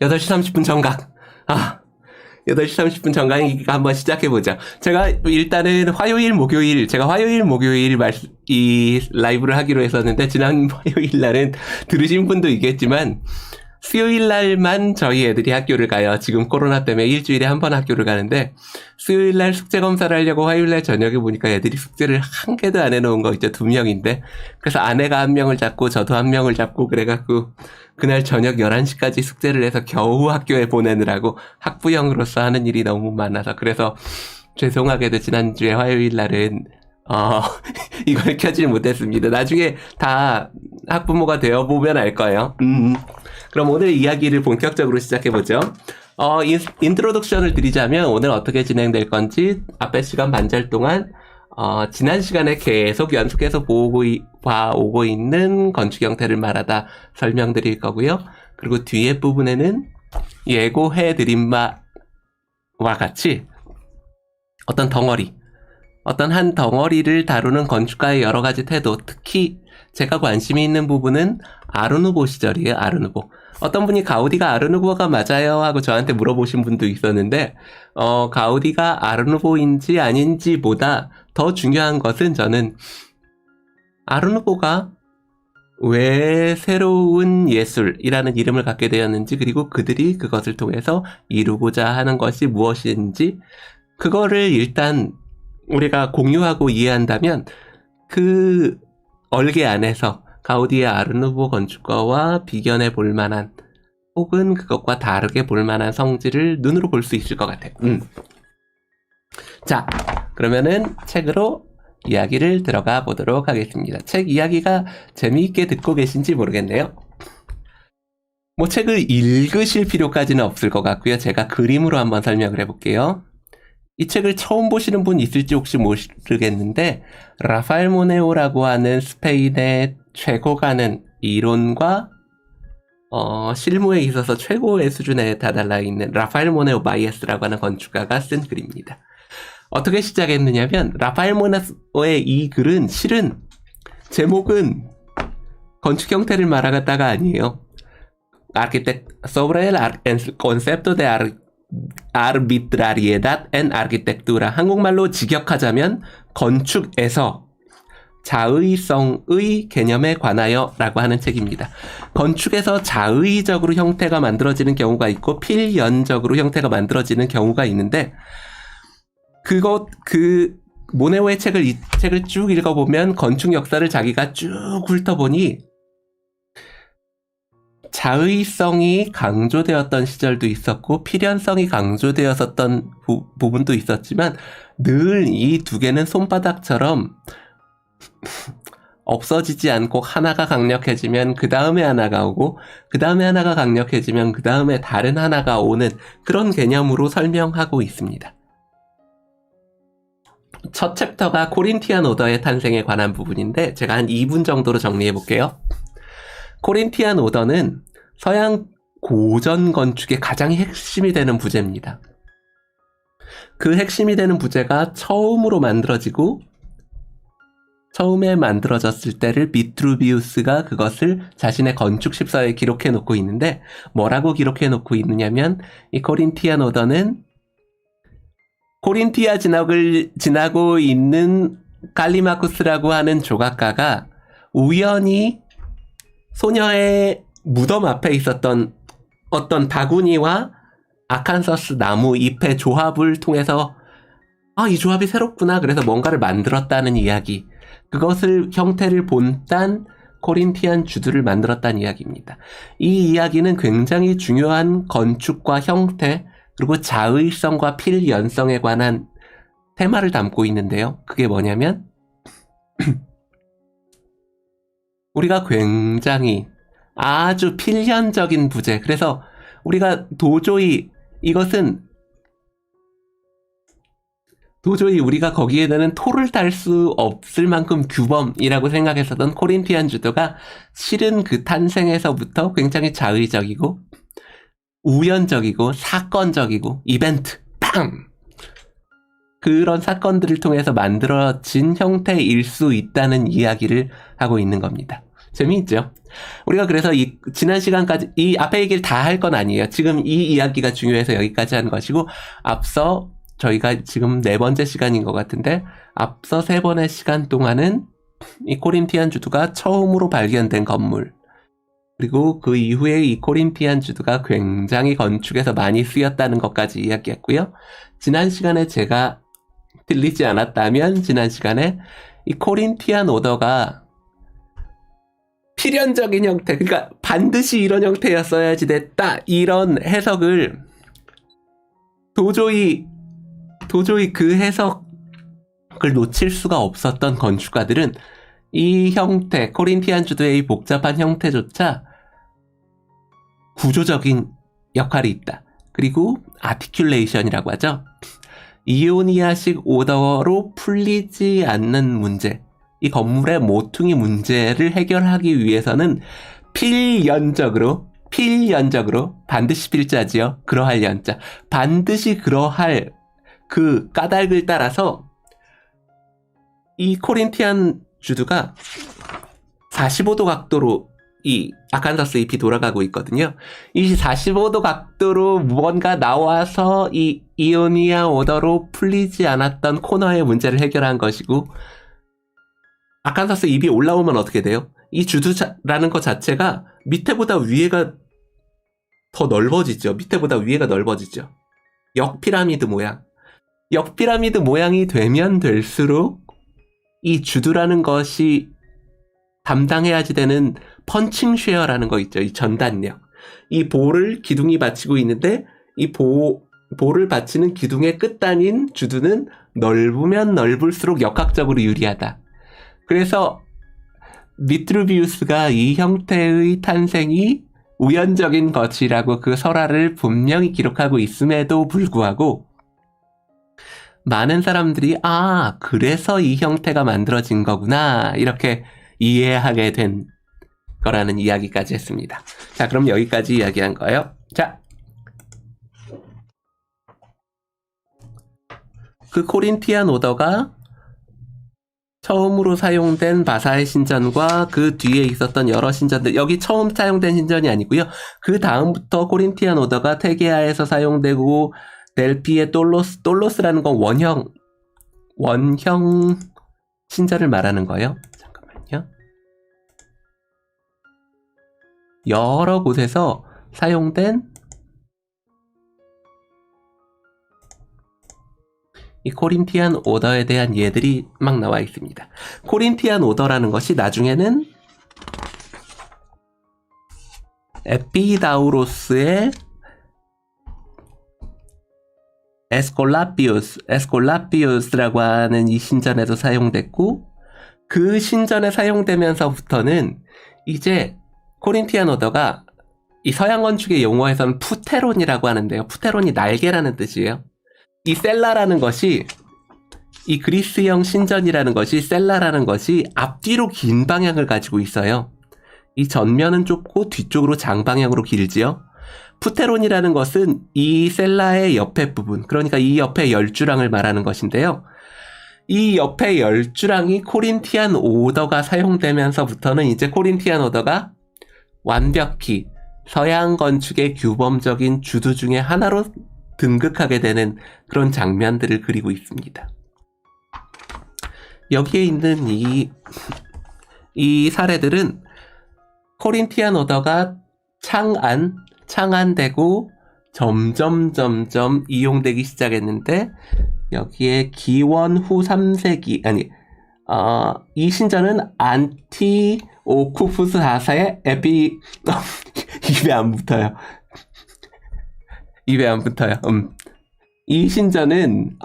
8시 30분 정각. 8시 30분 정강이니까 한번 시작해보자. 제가 일단은 제가 화요일, 목요일 이 라이브를 하기로 했었는데, 지난 화요일 날은 들으신 분도 있겠지만, 수요일 날만 저희 애들이 학교를 가요. 지금 코로나 때문에 일주일에 한 번 학교를 가는데, 수요일 날 숙제 검사를 하려고 화요일 날 저녁에 보니까 애들이 숙제를 한 개도 안 해놓은 거 있죠. 2명인데. 그래서 아내가 한 명을 잡고, 저도 한 명을 잡고, 그래갖고, 그날 저녁 11시까지 숙제를 해서 겨우 학교에 보내느라고 학부형으로서 하는 일이 너무 많아서, 그래서 죄송하게도 지난주에 화요일 날은 이걸 켜질 못했습니다. 나중에 다 학부모가 되어보면 알 거예요. 그럼 오늘 이야기를 본격적으로 시작해보죠. 인트로덕션을 드리자면 오늘 어떻게 진행될 건지 앞에 시간 반절 동안 지난 시간에 계속 연속해서 봐오고 있는 건축 형태를 말하다 설명드릴 거고요. 그리고 뒤에 부분에는 예고해드린 바와 같이 어떤 한 덩어리를 다루는 건축가의 여러 가지 태도, 특히 제가 관심이 있는 부분은 아르누보 시절이에요. 아르누보. 어떤 분이 가우디가 아르누보가 맞아요 하고 저한테 물어보신 분도 있었는데, 가우디가 아르누보인지 아닌지보다 더 중요한 것은, 저는 아르누보가 왜 새로운 예술이라는 이름을 갖게 되었는지, 그리고 그들이 그것을 통해서 이루고자 하는 것이 무엇인지, 그거를 일단 우리가 공유하고 이해한다면 그 얼개 안에서 가우디의 아르누보 건축가와 비견해 볼 만한, 혹은 그것과 다르게 볼 만한 성질을 눈으로 볼 수 있을 것 같아요. 자, 그러면은 책으로 이야기를 들어가 보도록 하겠습니다. 책 이야기가 재미있게 듣고 계신지 모르겠네요. 뭐 책을 읽으실 필요까지는 없을 것 같고요. 제가 그림으로 한번 설명을 해볼게요. 이 책을 처음 보시는 분 있을지 혹시 모르겠는데, 라파엘 모네오라고 하는 스페인의 최고가는 이론과 실무에 있어서 최고의 수준에 다달라 있는 라파엘 모네오 바이에스라고 하는 건축가가 쓴 글입니다. 어떻게 시작했느냐면, 라파엘 모네오의 이 글은 실은 제목은 건축 형태를 말하다가 아니에요. sobre el concepto de arbitrariedad en arquitectura. 한국말로 직역하자면 건축에서 자의성의 개념에 관하여 라고 하는 책입니다. 건축에서 자의적으로 형태가 만들어지는 경우가 있고 필연적으로 형태가 만들어지는 경우가 있는데, 모네오의 이 책을 쭉 읽어보면 건축 역사를 자기가 쭉 훑어보니 자의성이 강조되었던 시절도 있었고 필연성이 강조되었었던 부분도 있었지만, 늘 이 두 개는 손바닥처럼 없어지지 않고 하나가 강력해지면 그 다음에 하나가 오고, 그 다음에 하나가 강력해지면 그 다음에 다른 하나가 오는 그런 개념으로 설명하고 있습니다. 첫 챕터가 코린티안 오더의 탄생에 관한 부분인데, 제가 한 2분 정도로 정리해 볼게요. 코린티안 오더는 서양 고전 건축의 가장 핵심이 되는 부제입니다. 그 핵심이 되는 부제가 처음에 만들어졌을 때를 비트루비우스가 그것을 자신의 건축 십서에 기록해 놓고 있는데, 뭐라고 기록해 놓고 있느냐면, 이 코린티안 오더는 코린티아 지나고 있는 칼리마쿠스라고 하는 조각가가 우연히 소녀의 무덤 앞에 있었던 어떤 바구니와 아칸서스 나무 잎의 조합을 통해서 이 조합이 새롭구나, 그래서 뭔가를 만들었다는 이야기, 그것을 형태를 본딴 코린티안 주들을 만들었다는 이야기입니다. 이 이야기는 굉장히 중요한 건축과 형태, 그리고 자의성과 필연성에 관한 테마를 담고 있는데요. 그게 뭐냐면 우리가 굉장히 아주 필연적인 부재, 그래서 우리가 도저히 우리가 거기에 대한 토를 달 수 없을 만큼 규범이라고 생각했었던 코린티안 주도가 실은 그 탄생에서부터 굉장히 자의적이고 우연적이고 사건적이고 이벤트 그런 사건들을 통해서 만들어진 형태일 수 있다는 이야기를 하고 있는 겁니다. 재미있죠? 우리가 그래서 지난 시간까지 이 앞에 얘기를 다 할 건 아니에요. 지금 이 이야기가 중요해서 여기까지 한 것이고, 앞서 저희가 지금 4번째 시간인 것 같은데, 앞서 3번의 시간 동안은 이 코린티안 주두가 처음으로 발견된 건물, 그리고 그 이후에 이 코린티안 주두가 굉장히 건축에서 많이 쓰였다는 것까지 이야기했고요. 지난 시간에 제가 들리지 않았다면, 지난 시간에 이 코린티안 오더가 필연적인 형태, 그러니까 반드시 이런 형태였어야지 됐다, 이런 해석을 도저히 그 해석을 놓칠 수가 없었던 건축가들은 이 형태, 코린티안 주도의 이 복잡한 형태조차 구조적인 역할이 있다. 그리고 아티큘레이션이라고 하죠. 이오니아식 오더로 풀리지 않는 문제, 이 건물의 모퉁이 문제를 해결하기 위해서는 필연적으로 반드시 필자지요. 그러할 연자, 반드시 그러할 그 까닭을 따라서 이 코린티안 주두가 45도 각도로 이 아칸사스 잎이 돌아가고 있거든요. 이 45도 각도로 무언가 나와서 이 이오니아 오더로 풀리지 않았던 코너의 문제를 해결한 것이고, 아칸사스 잎이 올라오면 어떻게 돼요? 이 주두라는 것 자체가 밑에보다 위에가 더 넓어지죠. 밑에보다 위에가 넓어지죠. 역피라미드 모양이 되면 될수록 이 주두라는 것이 담당해야지 되는 펀칭 쉐어라는 거 있죠. 이 전단력. 이 볼을 기둥이 받치고 있는데, 이 볼을 받치는 기둥의 끝단인 주두는 넓으면 넓을수록 역학적으로 유리하다. 그래서 비트루비우스가 이 형태의 탄생이 우연적인 것이라고 그 설화를 분명히 기록하고 있음에도 불구하고, 많은 사람들이 그래서 이 형태가 만들어진 거구나, 이렇게 이해하게 된 거라는 이야기까지 했습니다. 자, 그럼 여기까지 이야기한 거예요. 자, 그 코린티안 오더가 처음으로 사용된 바사의 신전과 그 뒤에 있었던 여러 신전들, 여기 처음 사용된 신전이 아니고요. 그 다음부터 코린티안 오더가 테게아에서 사용되고, 델피의 돌로스라는 건 원형 신전을 말하는 거예요. 잠깐만요. 여러 곳에서 사용된 이 코린티안 오더에 대한 예들이 막 나와 있습니다. 코린티안 오더라는 것이 나중에는 에피다우로스의 에스콜라피우스라고 하는 이 신전에도 사용됐고, 그 신전에 사용되면서부터는 이제 코린티안 오더가 이 서양 건축의 용어에서는 푸테론이라고 하는데요. 푸테론이 날개라는 뜻이에요. 이 셀라라는 것이, 이 그리스형 신전이라는 것이, 셀라라는 것이 앞뒤로 긴 방향을 가지고 있어요. 이 전면은 좁고 뒤쪽으로 장방향으로 길지요. 푸테론이라는 것은 이 셀라의 옆에 부분, 그러니까 이 옆에 열주랑을 말하는 것인데요. 이 옆에 열주랑이 코린티안 오더가 사용되면서부터는 이제 코린티안 오더가 완벽히 서양 건축의 규범적인 주두 중에 하나로 등극하게 되는 그런 장면들을 그리고 있습니다. 여기에 있는 이 사례들은 코린티안 오더가 창안되고 점점 이용되기 시작했는데, 여기에 기원 후 3세기, 이 신전은 안티오쿠푸스 4세의 입에 안 붙어요. 이 신전은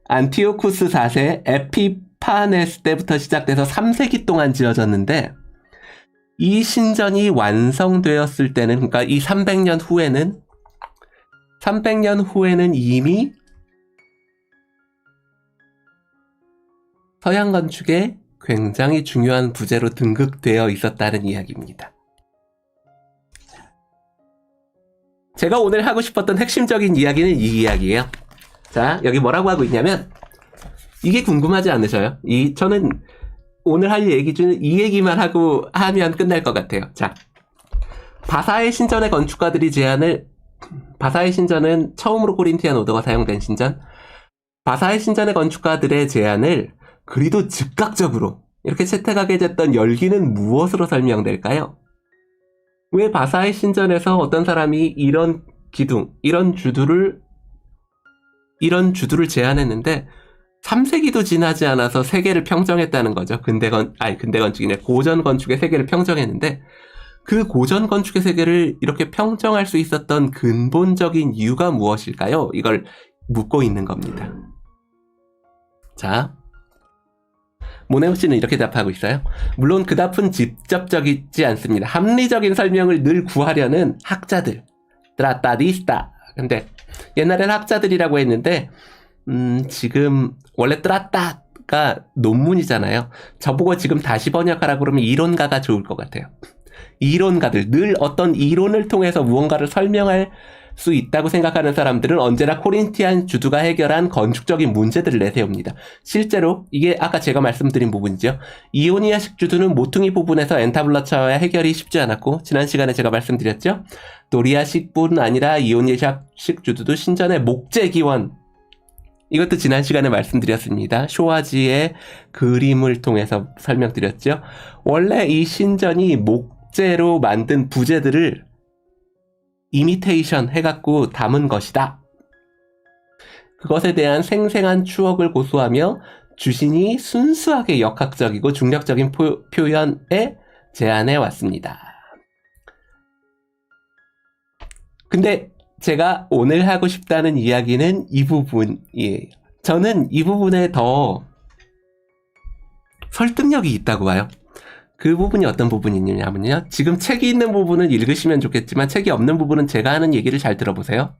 안티오쿠스 4세 에피파네스 때부터 시작돼서 3세기 동안 지어졌는데, 이 신전이 완성되었을 때는, 그러니까 이 300년 후에는 이미 서양 건축의 굉장히 중요한 부재로 등극되어 있었다는 이야기입니다. 제가 오늘 하고 싶었던 핵심적인 이야기는 이 이야기예요. 자, 여기 뭐라고 하고 있냐면, 이게 궁금하지 않으셔요? 저는 오늘 할 얘기 중에 이 얘기만 하고 하면 끝날 것 같아요. 자, 바사의 신전의 건축가들이 바사의 신전은 처음으로 코린티안 오더가 사용된 신전. 바사의 신전의 건축가들의 제안을 그리도 즉각적으로 이렇게 채택하게 됐던 열기는 무엇으로 설명될까요? 왜 바사의 신전에서 어떤 사람이 이런 기둥, 이런 주두를 제안했는데 3세기도 지나지 않아서 세계를 평정했다는 거죠. 근대 건축이네. 고전 건축의 세계를 평정했는데 그 고전 건축의 세계를 이렇게 평정할 수 있었던 근본적인 이유가 무엇일까요? 이걸 묻고 있는 겁니다. 자, 모네오 씨는 이렇게 답하고 있어요. 물론 그 답은 직접적이지 않습니다. 합리적인 설명을 늘 구하려는 학자들, 트라타디스타. 근데 옛날엔 학자들이라고 했는데 지금 원래 트라타가 논문이잖아요. 저보고 지금 다시 번역하라 그러면 이론가가 좋을 것 같아요. 이론가들, 늘 어떤 이론을 통해서 무언가를 설명할 수 있다고 생각하는 사람들은 언제나 코린티안 주두가 해결한 건축적인 문제들을 내세웁니다. 실제로 이게 아까 제가 말씀드린 부분이죠. 이오니아식 주두는 모퉁이 부분에서 엔타블러처와 해결이 쉽지 않았고, 지난 시간에 제가 말씀드렸죠. 도리아식뿐 아니라 이오니아식 주두도 신전의 목재 기원, 이것도 지난 시간에 말씀드렸습니다. 쇼아지의 그림을 통해서 설명드렸죠. 원래 이 신전이 목재로 만든 부재들을 이미테이션 해갖고 담은 것이다. 그것에 대한 생생한 추억을 고수하며 주신이 순수하게 역학적이고 중력적인 표현에 제안해 왔습니다. 근데 제가 오늘 하고 싶다는 이야기는 이 부분이에요. 저는 이 부분에 더 설득력이 있다고 봐요. 그 부분이 어떤 부분이냐면요. 지금 책이 있는 부분은 읽으시면 좋겠지만 책이 없는 부분은 제가 하는 얘기를 잘 들어보세요.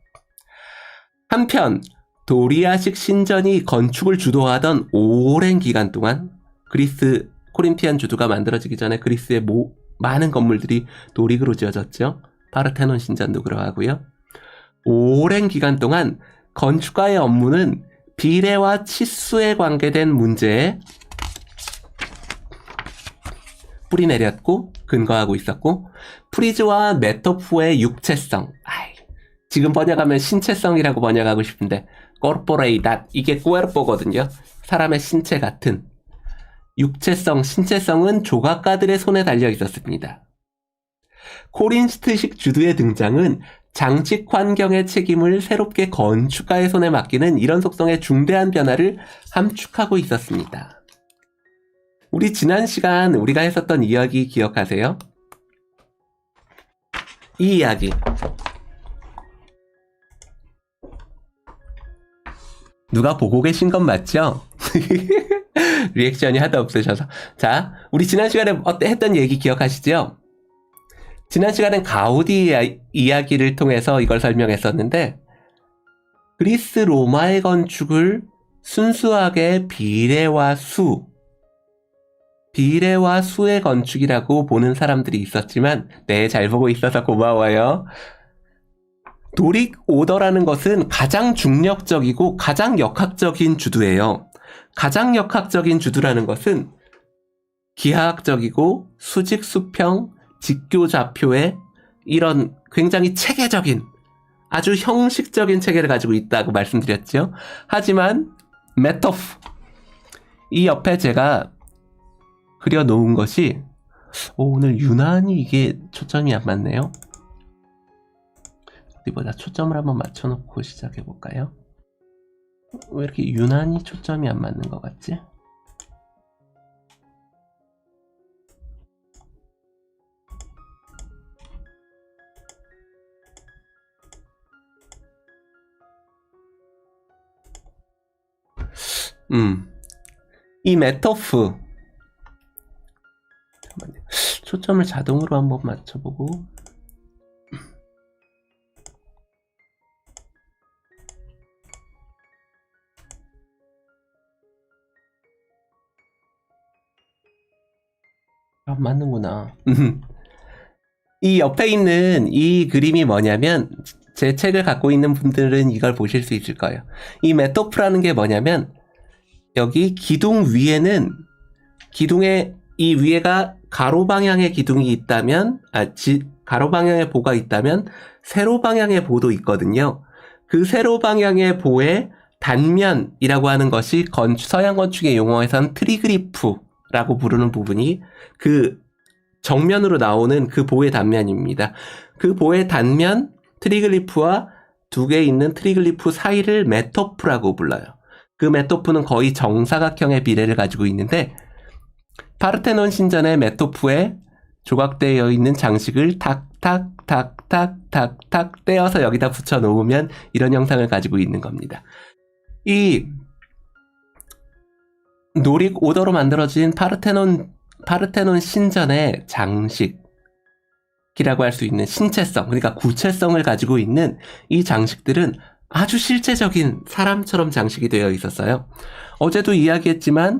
한편 도리아식 신전이 건축을 주도하던 오랜 기간 동안 코린티안 주두가 만들어지기 전에 그리스의 많은 건물들이 도릭으로 지어졌죠. 파르테논 신전도 그러하고요. 오랜 기간 동안 건축가의 업무는 비례와 치수에 관계된 문제에 뿌리 내렸고 근거하고 있었고, 프리즈와 메토프의 육체성, 지금 번역하면 신체성이라고 번역하고 싶은데 corporeidad, 이게 cuerpo거든요. 사람의 신체 같은 육체성, 신체성은 조각가들의 손에 달려 있었습니다. 코린스트식 주두의 등장은 장식 환경의 책임을 새롭게 건축가의 손에 맡기는 이런 속성의 중대한 변화를 함축하고 있었습니다. 우리 지난 시간 우리가 했었던 이야기 기억하세요? 이 이야기. 누가 보고 계신 건 맞죠? 리액션이 하도 없으셔서. 자, 우리 지난 시간에 했던 얘기 기억하시죠? 지난 시간엔 가우디 이야기를 통해서 이걸 설명했었는데, 그리스 로마의 건축을 순수하게 비례와 수의 건축이라고 보는 사람들이 있었지만, 네, 잘 보고 있어서 고마워요. 도릭 오더라는 것은 가장 중력적이고 가장 역학적인 주두예요. 가장 역학적인 주두라는 것은 기하학적이고 수직, 수평, 직교, 좌표의 이런 굉장히 체계적인, 아주 형식적인 체계를 가지고 있다고 말씀드렸죠. 하지만 메토프, 이 옆에 제가 그려놓은 것이 오늘 유난히 이게 초점이 안 맞네요. 어디 보자. 초점을 한번 맞춰놓고 시작해볼까요? 왜 이렇게 유난히 초점이 안 맞는 것 같지? 이 메토프, 잠깐만요. 초점을 자동으로 한번 맞춰보고, 맞는구나. 이 옆에 있는 이 그림이 뭐냐면, 제 책을 갖고 있는 분들은 이걸 보실 수 있을 거예요. 이 메토프라는 게 뭐냐면, 여기 기둥 위에는 기둥에 이 위에가 가로 방향의 기둥이 있다면, 가로 방향의 보가 있다면 세로 방향의 보도 있거든요. 그 세로 방향의 보의 단면이라고 하는 것이 서양 건축의 용어에선 트리그리프라고 부르는 부분이 그 정면으로 나오는 그 보의 단면입니다. 그 보의 단면 트리글리프와 두 개 있는 트리글리프 사이를 메토프라고 불러요. 그 메토프는 거의 정사각형의 비례를 가지고 있는데 파르테논 신전의 메토프에 조각되어 있는 장식을 탁탁탁탁탁탁 떼어서 여기다 붙여 놓으면 이런 형상을 가지고 있는 겁니다. 이 노릭 오더로 만들어진 파르테논 신전의 장식이라고 할 수 있는 신체성, 그러니까 구체성을 가지고 있는 이 장식들은 아주 실제적인 사람처럼 장식이 되어 있었어요. 어제도 이야기했지만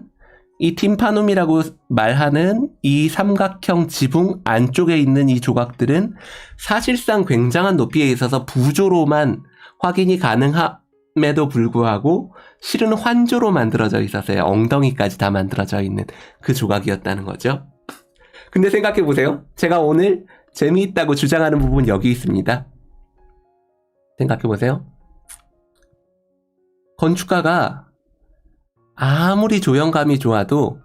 이 팀파눔이라고 말하는 이 삼각형 지붕 안쪽에 있는 이 조각들은 사실상 굉장한 높이에 있어서 부조로만 확인이 가능함에도 불구하고 실은 환조로 만들어져 있었어요. 엉덩이까지 다 만들어져 있는 그 조각이었다는 거죠. 근데 생각해보세요. 제가 오늘 재미있다고 주장하는 부분 여기 있습니다. 생각해보세요. 건축가가 아무리 조형감이 좋아도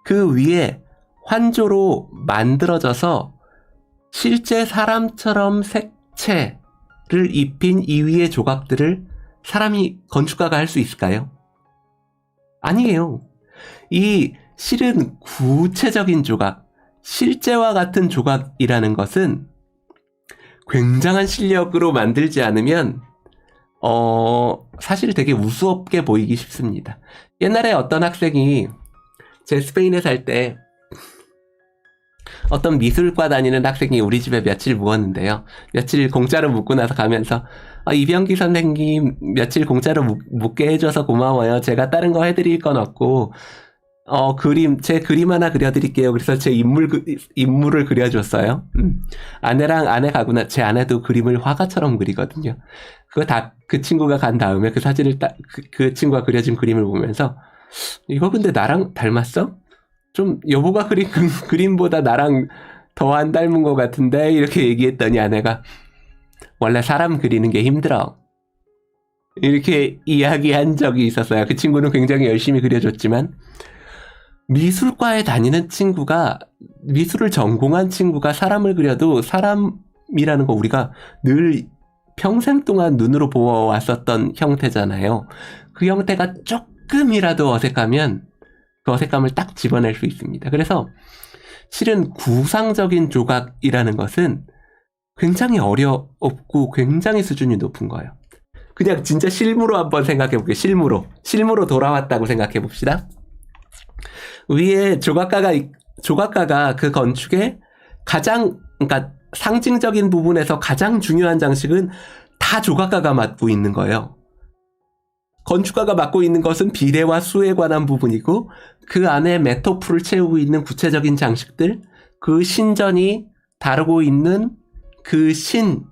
그 위에 환조로 만들어져서 실제 사람처럼 색채를 입힌 이 위의 조각들을 건축가가 할 수 있을까요? 아니에요. 이 실은 구체적인 조각, 실제와 같은 조각이라는 것은 굉장한 실력으로 만들지 않으면 사실 되게 우스없게 보이기 쉽습니다. 옛날에 어떤 학생이 제 스페인에 살 때 어떤 미술과 다니는 학생이 우리 집에 며칠 묵었는데요. 며칠 공짜로 묵고 나서 가면서 이병기 선생님 며칠 공짜로 묵게 해줘서 고마워요. 제가 다른 거 해드릴 건 없고 제 그림 하나 그려드릴게요. 그래서 제 인물을 그려줬어요. 아내 가구나 제 아내도 그림을 화가처럼 그리거든요. 그거 다 그 친구가 간 다음에 그 사진을 그 친구가 그려준 그림을 보면서 이거 근데 나랑 닮았어? 좀 여보가 그린 그림보다 나랑 더 안 닮은 것 같은데 이렇게 얘기했더니 아내가 원래 사람 그리는 게 힘들어. 이렇게 이야기한 적이 있었어요. 그 친구는 굉장히 열심히 그려줬지만 미술과에 다니는 친구가 미술을 전공한 친구가 사람을 그려도 사람이라는 거 우리가 늘 평생 동안 눈으로 보아왔었던 형태잖아요. 그 형태가 조금이라도 어색하면 그 어색함을 딱 집어낼 수 있습니다. 그래서 실은 구상적인 조각이라는 것은 굉장히 어렵고 굉장히 수준이 높은 거예요. 그냥 진짜 실무로 한번 생각해 볼게요. 실무로 돌아왔다고 생각해 봅시다. 위에 조각가가 그 건축의 그러니까 상징적인 부분에서 가장 중요한 장식은 다 조각가가 맡고 있는 거예요. 건축가가 맡고 있는 것은 비례와 수에 관한 부분이고 그 안에 메토프를 채우고 있는 구체적인 장식들, 그 신전이 다루고 있는 그 신에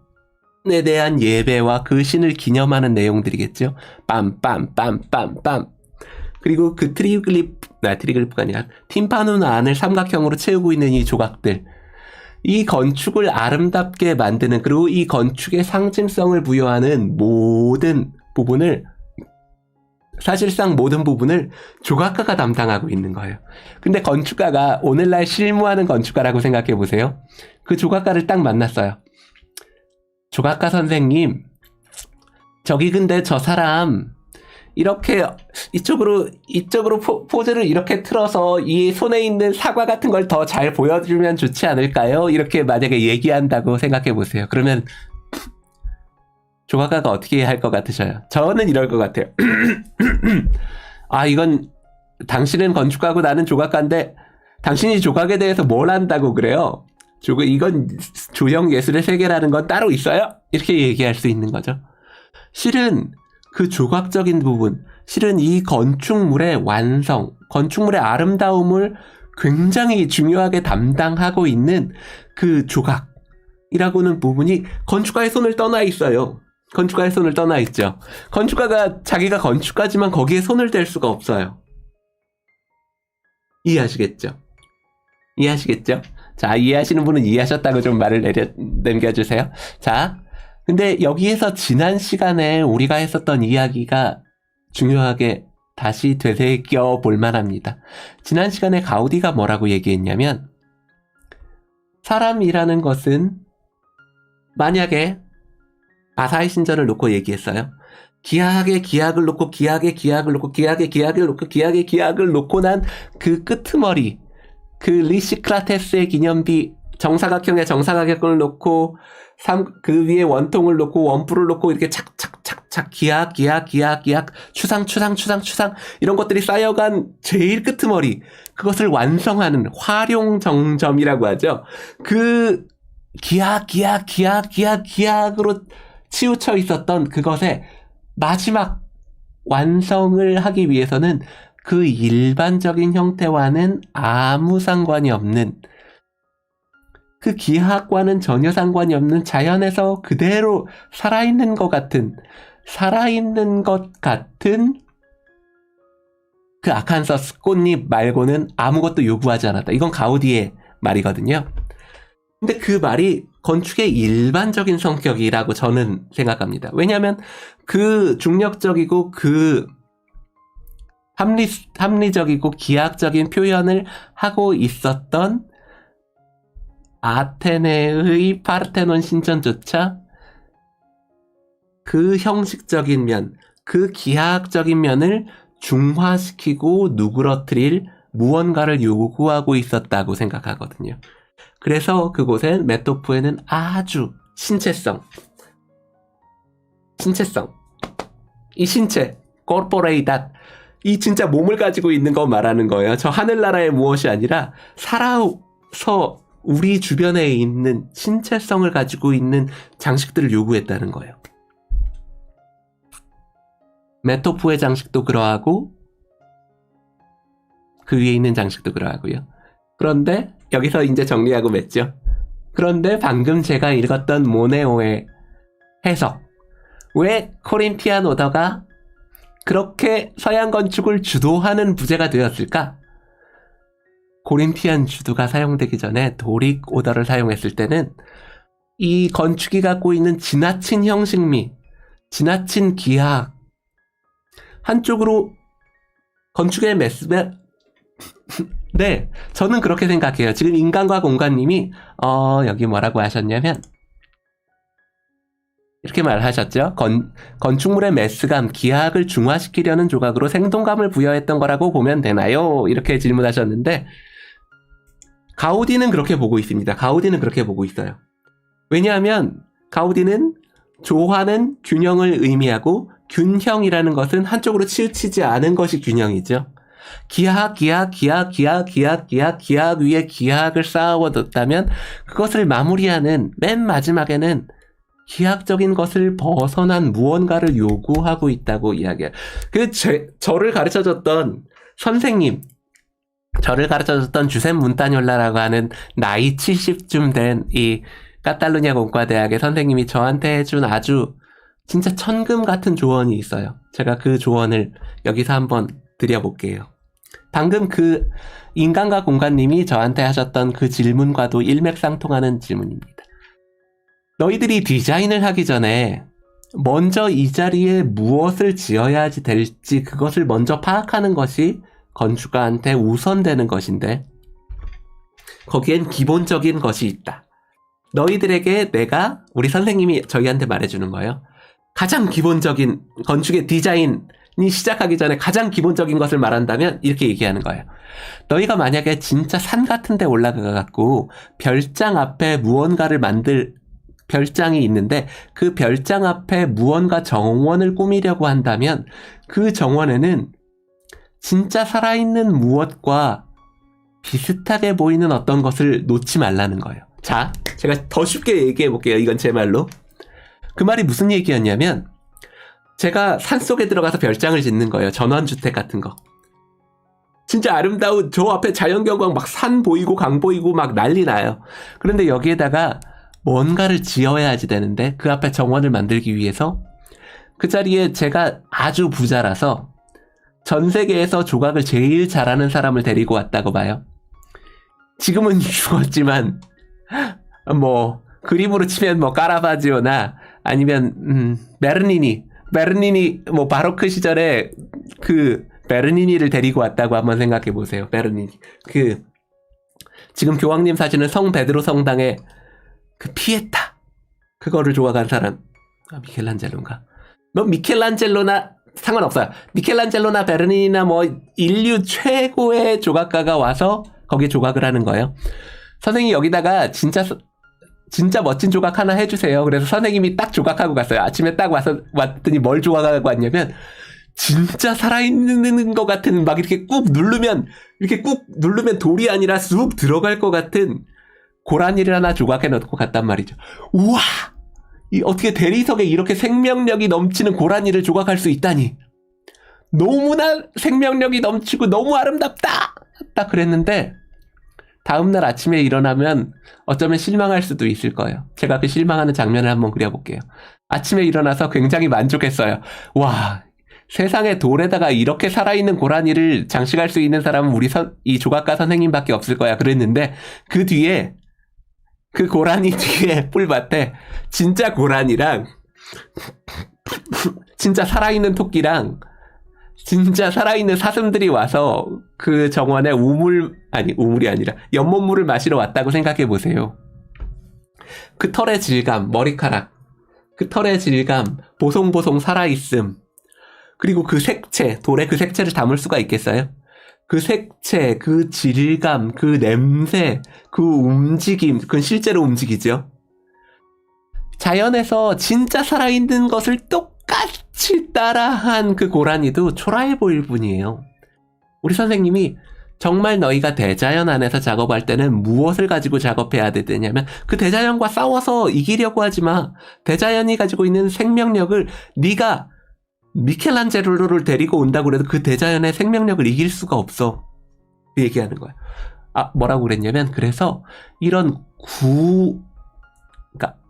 대한 예배와 그 신을 기념하는 내용들이겠죠. 빰빰빰빰빰. 그리고 그 트리글리프가 아니라 팀파누 안을 삼각형으로 채우고 있는 이 조각들, 이 건축을 아름답게 만드는, 그리고 이 건축의 상징성을 부여하는 사실상 모든 부분을 조각가가 담당하고 있는 거예요. 근데 건축가가 오늘날 실무하는 건축가라고 생각해 보세요. 그 조각가를 딱 만났어요. 조각가 선생님, 저기 근데 저 사람 이렇게 이쪽으로 포즈를 이렇게 틀어서 이 손에 있는 사과 같은 걸 더 잘 보여주면 좋지 않을까요? 이렇게 만약에 얘기한다고 생각해 보세요. 그러면 조각가가 어떻게 할 것 같으셔요? 저는 이럴 것 같아요. 이건 당신은 건축가고 나는 조각가인데 당신이 조각에 대해서 뭘 안다고 그래요? 이건 조형 예술의 세계라는 건 따로 있어요? 이렇게 얘기할 수 있는 거죠. 실은 그 조각적인 부분, 실은 이 건축물의 완성, 건축물의 아름다움을 굉장히 중요하게 담당하고 있는 그 조각이라고는 부분이 건축가의 손을 떠나 있어요. 건축가의 손을 떠나 있죠. 건축가가 자기가 건축가지만 거기에 손을 댈 수가 없어요. 이해하시겠죠? 이해하시겠죠? 자, 이해하시는 분은 이해하셨다고 좀 말을 남겨주세요. 자, 근데 여기에서 지난 시간에 우리가 했었던 이야기가 중요하게 다시 되새겨 볼 만합니다. 지난 시간에 가우디가 뭐라고 얘기했냐면, 사람이라는 것은 만약에 아사히 신전을 놓고 얘기했어요. 기하학의 기하학을 놓고 기하학의 기하학을 놓고 기하학의 기하학을 놓고 기하학의 기하학을 놓고 난 그 끄트머리, 그 리시크라테스의 기념비, 정사각형에 정사각형을 놓고 그 위에 원통을 놓고 원뿔을 놓고 이렇게 착착착착 기하학 추상 이런 것들이 쌓여간 제일 끄트머리, 그것을 완성하는 활용정점이라고 하죠. 그 기하학으로 치우쳐 있었던 그것에 마지막 완성을 하기 위해서는 그 일반적인 형태와는 아무 상관이 없는, 그 기하학과는 전혀 상관이 없는 자연에서 그대로 살아있는 것 같은 그 아칸서스 꽃잎 말고는 아무것도 요구하지 않았다. 이건 가우디의 말이거든요. 근데 그 말이 건축의 일반적인 성격이라고 저는 생각합니다. 왜냐하면 그 중력적이고 그 합리적이고 기하학적인 표현을 하고 있었던 아테네의 파르테논 신전조차 그 형식적인 면, 그 기하학적인 면을 중화시키고 누그러뜨릴 무언가를 요구하고 있었다고 생각하거든요. 그래서 그곳엔 메토프에는 아주 신체성, 이 신체, corporeidad, 이 진짜 몸을 가지고 있는 거 말하는 거예요. 저 하늘나라의 무엇이 아니라 살아서 우리 주변에 있는 신체성을 가지고 있는 장식들을 요구했다는 거예요. 메토프의 장식도 그러하고 그 위에 있는 장식도 그러하고요. 그런데 여기서 이제 정리하고 맺죠. 그런데 방금 제가 읽었던 모네오의 해석, 왜 코린티안 오더가 그렇게 서양 건축을 주도하는 부제가 되었을까? 코린티안 주도가 사용되기 전에 도릭 오더를 사용했을 때는 이 건축이 갖고 있는 지나친 형식미, 지나친 기하학, 한쪽으로 건축의 메스베 네, 저는 그렇게 생각해요. 지금 인간과 공간님이 여기 뭐라고 하셨냐면 이렇게 말하셨죠. 건축물의 메스감, 기하학을 중화시키려는 조각으로 생동감을 부여했던 거라고 보면 되나요? 이렇게 질문하셨는데 가우디는 그렇게 보고 있습니다. 가우디는 그렇게 보고 있어요. 왜냐하면 가우디는 조화는 균형을 의미하고 균형이라는 것은 한쪽으로 치우치지 않은 것이 균형이죠. 기하학 위에 기하학을 쌓아뒀다면 그것을 마무리하는 맨 마지막에는 기하학적인 것을 벗어난 무언가를 요구하고 있다고 이야기해요. 저를 가르쳐줬던 선생님, 저를 가르쳐줬던 주셈 문타뇰라라고 하는 나이 70쯤 된 이 카탈루냐 공과대학의 선생님이 저한테 해준 아주 진짜 천금 같은 조언이 있어요. 제가 그 조언을 여기서 한번 드려볼게요. 방금 그 인간과 공간님이 저한테 하셨던 그 질문과도 일맥상통하는 질문입니다. 너희들이 디자인을 하기 전에 먼저 이 자리에 무엇을 지어야 될지 그것을 먼저 파악하는 것이 건축가한테 우선되는 것인데 거기엔 기본적인 것이 있다. 너희들에게 우리 선생님이 저희한테 말해주는 거예요. 가장 기본적인 건축의 디자인이 시작하기 전에 가장 기본적인 것을 말한다면 이렇게 얘기하는 거예요. 너희가 만약에 진짜 산 같은 데 올라가갖고 별장 앞에 무언가를 별장이 있는데 그 별장 앞에 무언가 정원을 꾸미려고 한다면 그 정원에는 진짜 살아있는 무엇과 비슷하게 보이는 어떤 것을 놓지 말라는 거예요. 자, 제가 더 쉽게 얘기해 볼게요. 이건 제 말로. 그 말이 무슨 얘기였냐면 제가 산속에 들어가서 별장을 짓는 거예요. 전원주택 같은 거. 진짜 아름다운 저 앞에 자연경관 막 산 보이고 강 보이고 막 난리 나요. 그런데 여기에다가 뭔가를 지어야지 되는데 그 앞에 정원을 만들기 위해서 그 자리에 제가 아주 부자라서 전 세계에서 조각을 제일 잘하는 사람을 데리고 왔다고 봐요. 지금은 죽었지만 뭐 그림으로 치면 뭐 카라바지오나 아니면 베르니니 뭐 바로크 시절에 그 베르니니를 데리고 왔다고 한번 생각해 보세요. 베르니니. 그 지금 교황님 사시는 성 베드로 성당에 그 피에타 그거를 조각한 사람. 미켈란젤로인가? 뭐 미켈란젤로나 상관없어요. 미켈란젤로나 베르니니나 뭐 인류 최고의 조각가가 와서 거기에 조각을 하는 거예요. 선생님이 여기다가 진짜 멋진 조각 하나 해주세요. 그래서 선생님이 딱 조각하고 갔어요. 아침에 딱 왔더니 뭘 조각하고 왔냐면 진짜 살아있는 것 같은 막 이렇게 꾹 누르면 돌이 아니라 쑥 들어갈 것 같은 고라니를 하나 조각해 놓고 갔단 말이죠. 우와! 어떻게 대리석에 이렇게 생명력이 넘치는 고라니를 조각할 수 있다니. 너무나 생명력이 넘치고 너무 아름답다! 딱 그랬는데 다음날 아침에 일어나면 어쩌면 실망할 수도 있을 거예요. 제가 그 실망하는 장면을 한번 그려볼게요. 아침에 일어나서 굉장히 만족했어요. 와, 세상에 돌에다가 이렇게 살아있는 고라니를 장식할 수 있는 사람은 이 조각가 선생님밖에 없을 거야. 그랬는데 그 뒤에 그 고라니 뒤에 뿔밭에 진짜 고라니랑 진짜 살아있는 토끼랑 진짜 살아있는 사슴들이 와서 그 정원에 우물이 아니라 연못물을 마시러 왔다고 생각해 보세요. 그 털의 질감, 머리카락, 그 털의 질감, 보송보송 살아있음, 그리고 그 색채, 돌에 그 색채를 담을 수가 있겠어요? 그 색채, 그 질감, 그 냄새, 그 움직임, 그건 실제로 움직이죠. 자연에서 진짜 살아있는 것을 똑같이 따라한 그 고라니도 초라해 보일 뿐이에요. 우리 선생님이 정말 너희가 대자연 안에서 작업할 때는 무엇을 가지고 작업해야 되냐면 그 대자연과 싸워서 이기려고 하지 마. 대자연이 가지고 있는 생명력을 네가 미켈란젤로를 데리고 온다고 그래도 그 대자연의 생명력을 이길 수가 없어. 그 얘기하는 거야. 뭐라고 그랬냐면 그래서 이런 그러니까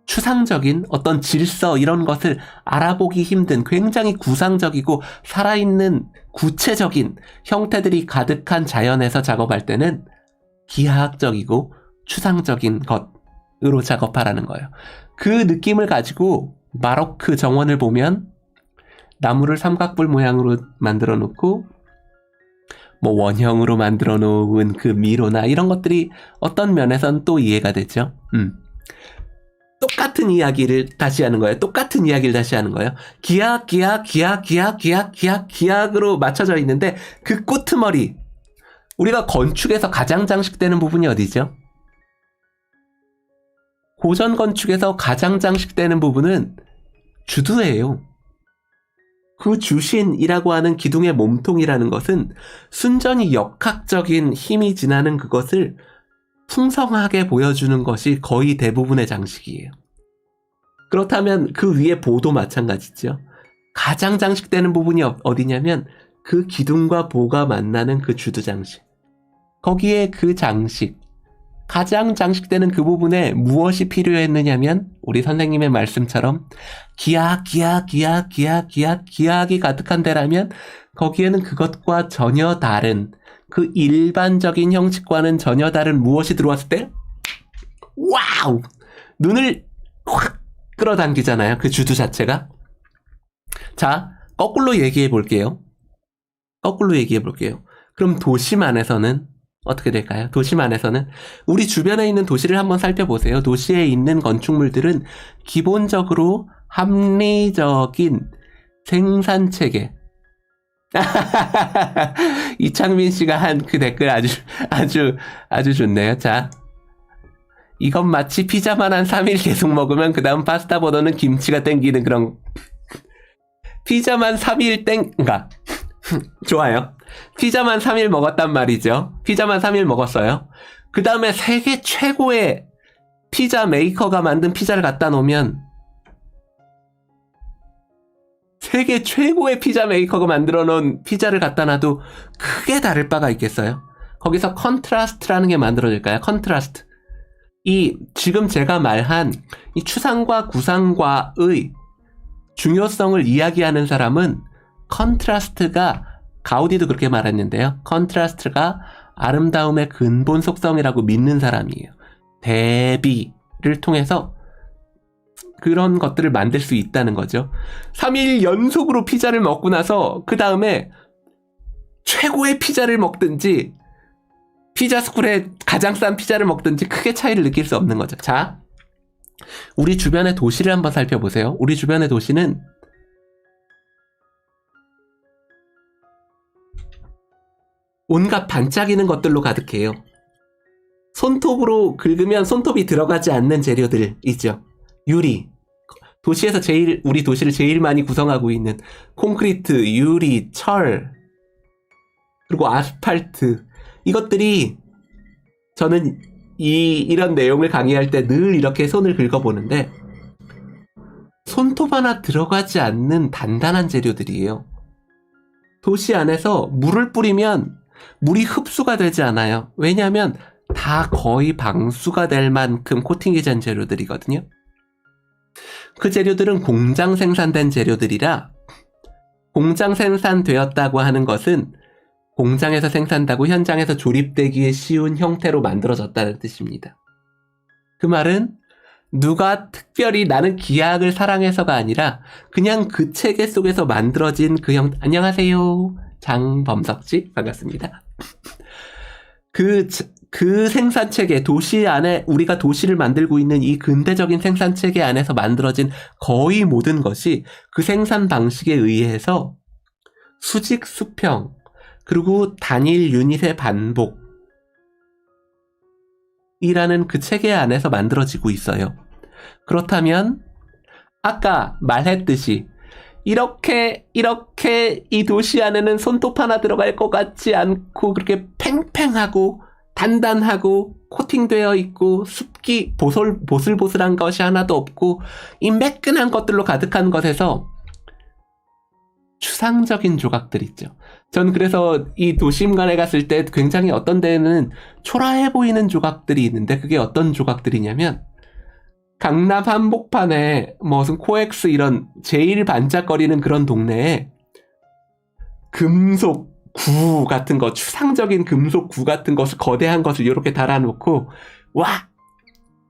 추상적인 어떤 질서 이런 것을 알아보기 힘든 굉장히 구상적이고 살아있는 구체적인 형태들이 가득한 자연에서 작업할 때는 기하학적이고 추상적인 것으로 작업하라는 거예요. 그 느낌을 가지고 바로크 정원을 보면 나무를 삼각뿔 모양으로 만들어 놓고 뭐 원형으로 만들어 놓은 그 미로나 이런 것들이 어떤 면에선 또 이해가 되죠. 똑같은 이야기를 다시 하는 거예요. 기하학으로 맞춰져 있는데 그 꼬트머리, 우리가 건축에서 가장 장식되는 부분이 어디죠? 고전 건축에서 가장 장식되는 부분은 주두예요. 그 주신이라고 하는 기둥의 몸통이라는 것은 순전히 역학적인 힘이 지나는 그것을 풍성하게 보여주는 것이 거의 대부분의 장식이에요. 그렇다면 그 위에 보도 마찬가지죠. 가장 장식되는 부분이 어디냐면 그 기둥과 보가 만나는 그 주두 장식. 거기에 그 장식, 가장 장식되는 그 부분에 무엇이 필요했느냐면 우리 선생님의 말씀처럼 기하학이 가득한 데라면 거기에는 그것과 전혀 다른 그 일반적인 형식과는 전혀 다른 무엇이 들어왔을 때 와우! 눈을 확 끌어당기잖아요. 그 주두 자체가. 자, 거꾸로 얘기해 볼게요. 그럼 도심 안에서는 어떻게 될까요? 도심 안에서는 우리 주변에 있는 도시를 한번 살펴보세요. 도시에 있는 건축물들은 기본적으로 합리적인 생산체계. 이창민 씨가 한 그 댓글 아주 좋네요. 자, 이건 마치 피자만 한 3일 계속 먹으면 그 다음 파스타보다는 김치가 땡기는 그런 피자만 3일 그러니까 좋아요. 피자만 3일 먹었단 말이죠. 피자만 3일 먹었어요. 그 다음에 세계 최고의 피자 메이커가 만든 피자를 갖다 놓으면 세계 최고의 피자 메이커가 만들어 놓은 피자를 갖다 놔도 크게 다를 바가 있겠어요? 거기서 컨트라스트라는 게 만들어질까요? 컨트라스트. 지금 제가 말한 이 추상과 구상과의 중요성을 이야기하는 사람은 컨트라스트가, 가우디도 그렇게 말했는데요. 컨트라스트가 아름다움의 근본 속성이라고 믿는 사람이에요. 대비를 통해서 그런 것들을 만들 수 있다는 거죠. 3일 연속으로 피자를 먹고 나서 그 다음에 최고의 피자를 먹든지 피자스쿨의 가장 싼 피자를 먹든지 크게 차이를 느낄 수 없는 거죠. 자, 우리 주변의 도시를 한번 살펴보세요. 우리 주변의 도시는 온갖 반짝이는 것들로 가득해요. 손톱으로 긁으면 손톱이 들어가지 않는 재료들 있죠. 유리. 도시에서 우리 도시를 제일 많이 구성하고 있는 콘크리트, 유리, 철, 그리고 아스팔트. 이것들이 저는 이런 내용을 강의할 때 늘 이렇게 손을 긁어보는데 손톱 하나 들어가지 않는 단단한 재료들이에요. 도시 안에서 물을 뿌리면 물이 흡수가 되지 않아요. 왜냐하면 다 거의 방수가 될 만큼 코팅이 된 재료들이거든요. 그 재료들은 공장 생산된 재료들이라 공장 생산되었다고 하는 것은 공장에서 생산되고 현장에서 조립되기에 쉬운 형태로 만들어졌다는 뜻입니다. 그 말은 누가 특별히 나는 기하학을 사랑해서가 아니라 그냥 그 체계 속에서 만들어진 그 안녕하세요. 장범석씨 반갑습니다. 그 생산체계, 도시 안에 우리가 도시를 만들고 있는 이 근대적인 생산체계 안에서 만들어진 거의 모든 것이 그 생산 방식에 의해서 수직, 수평, 그리고 단일 유닛의 반복 이라는 그 체계 안에서 만들어지고 있어요. 그렇다면 아까 말했듯이 이렇게 이 도시 안에는 손톱 하나 들어갈 것 같지 않고 그렇게 팽팽하고 단단하고 코팅되어 있고 습기 보슬보슬한 것이 하나도 없고 이 매끈한 것들로 가득한 것에서 추상적인 조각들 있죠. 전 그래서 이 도심관에 갔을 때 굉장히 어떤 데는 초라해 보이는 조각들이 있는데 그게 어떤 조각들이냐면 강남 한복판에 무슨 코엑스 이런 제일 반짝거리는 그런 동네에 금속 구 같은 거, 추상적인 금속 구 같은 것을 거대한 것을 이렇게 달아놓고 와!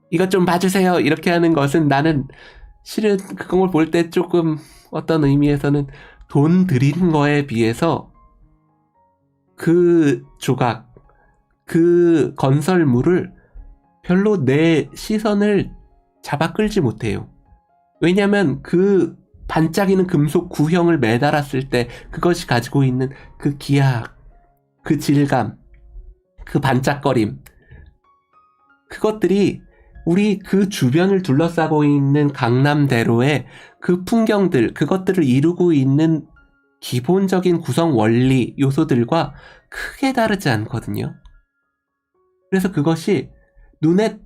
이것 좀 봐주세요. 이렇게 하는 것은 나는 실은 그런 걸 볼 때 조금 어떤 의미에서는 돈 들인 거에 비해서 그 조각, 그 건설물을 별로 내 시선을 잡아 끌지 못해요. 왜냐면 그 반짝이는 금속 구형을 매달았을 때 그것이 가지고 있는 그 기하학, 그 질감, 그 반짝거림, 그것들이 우리 그 주변을 둘러싸고 있는 강남대로의 그 풍경들, 그것들을 이루고 있는 기본적인 구성 원리 요소들과 크게 다르지 않거든요. 그래서 그것이 눈에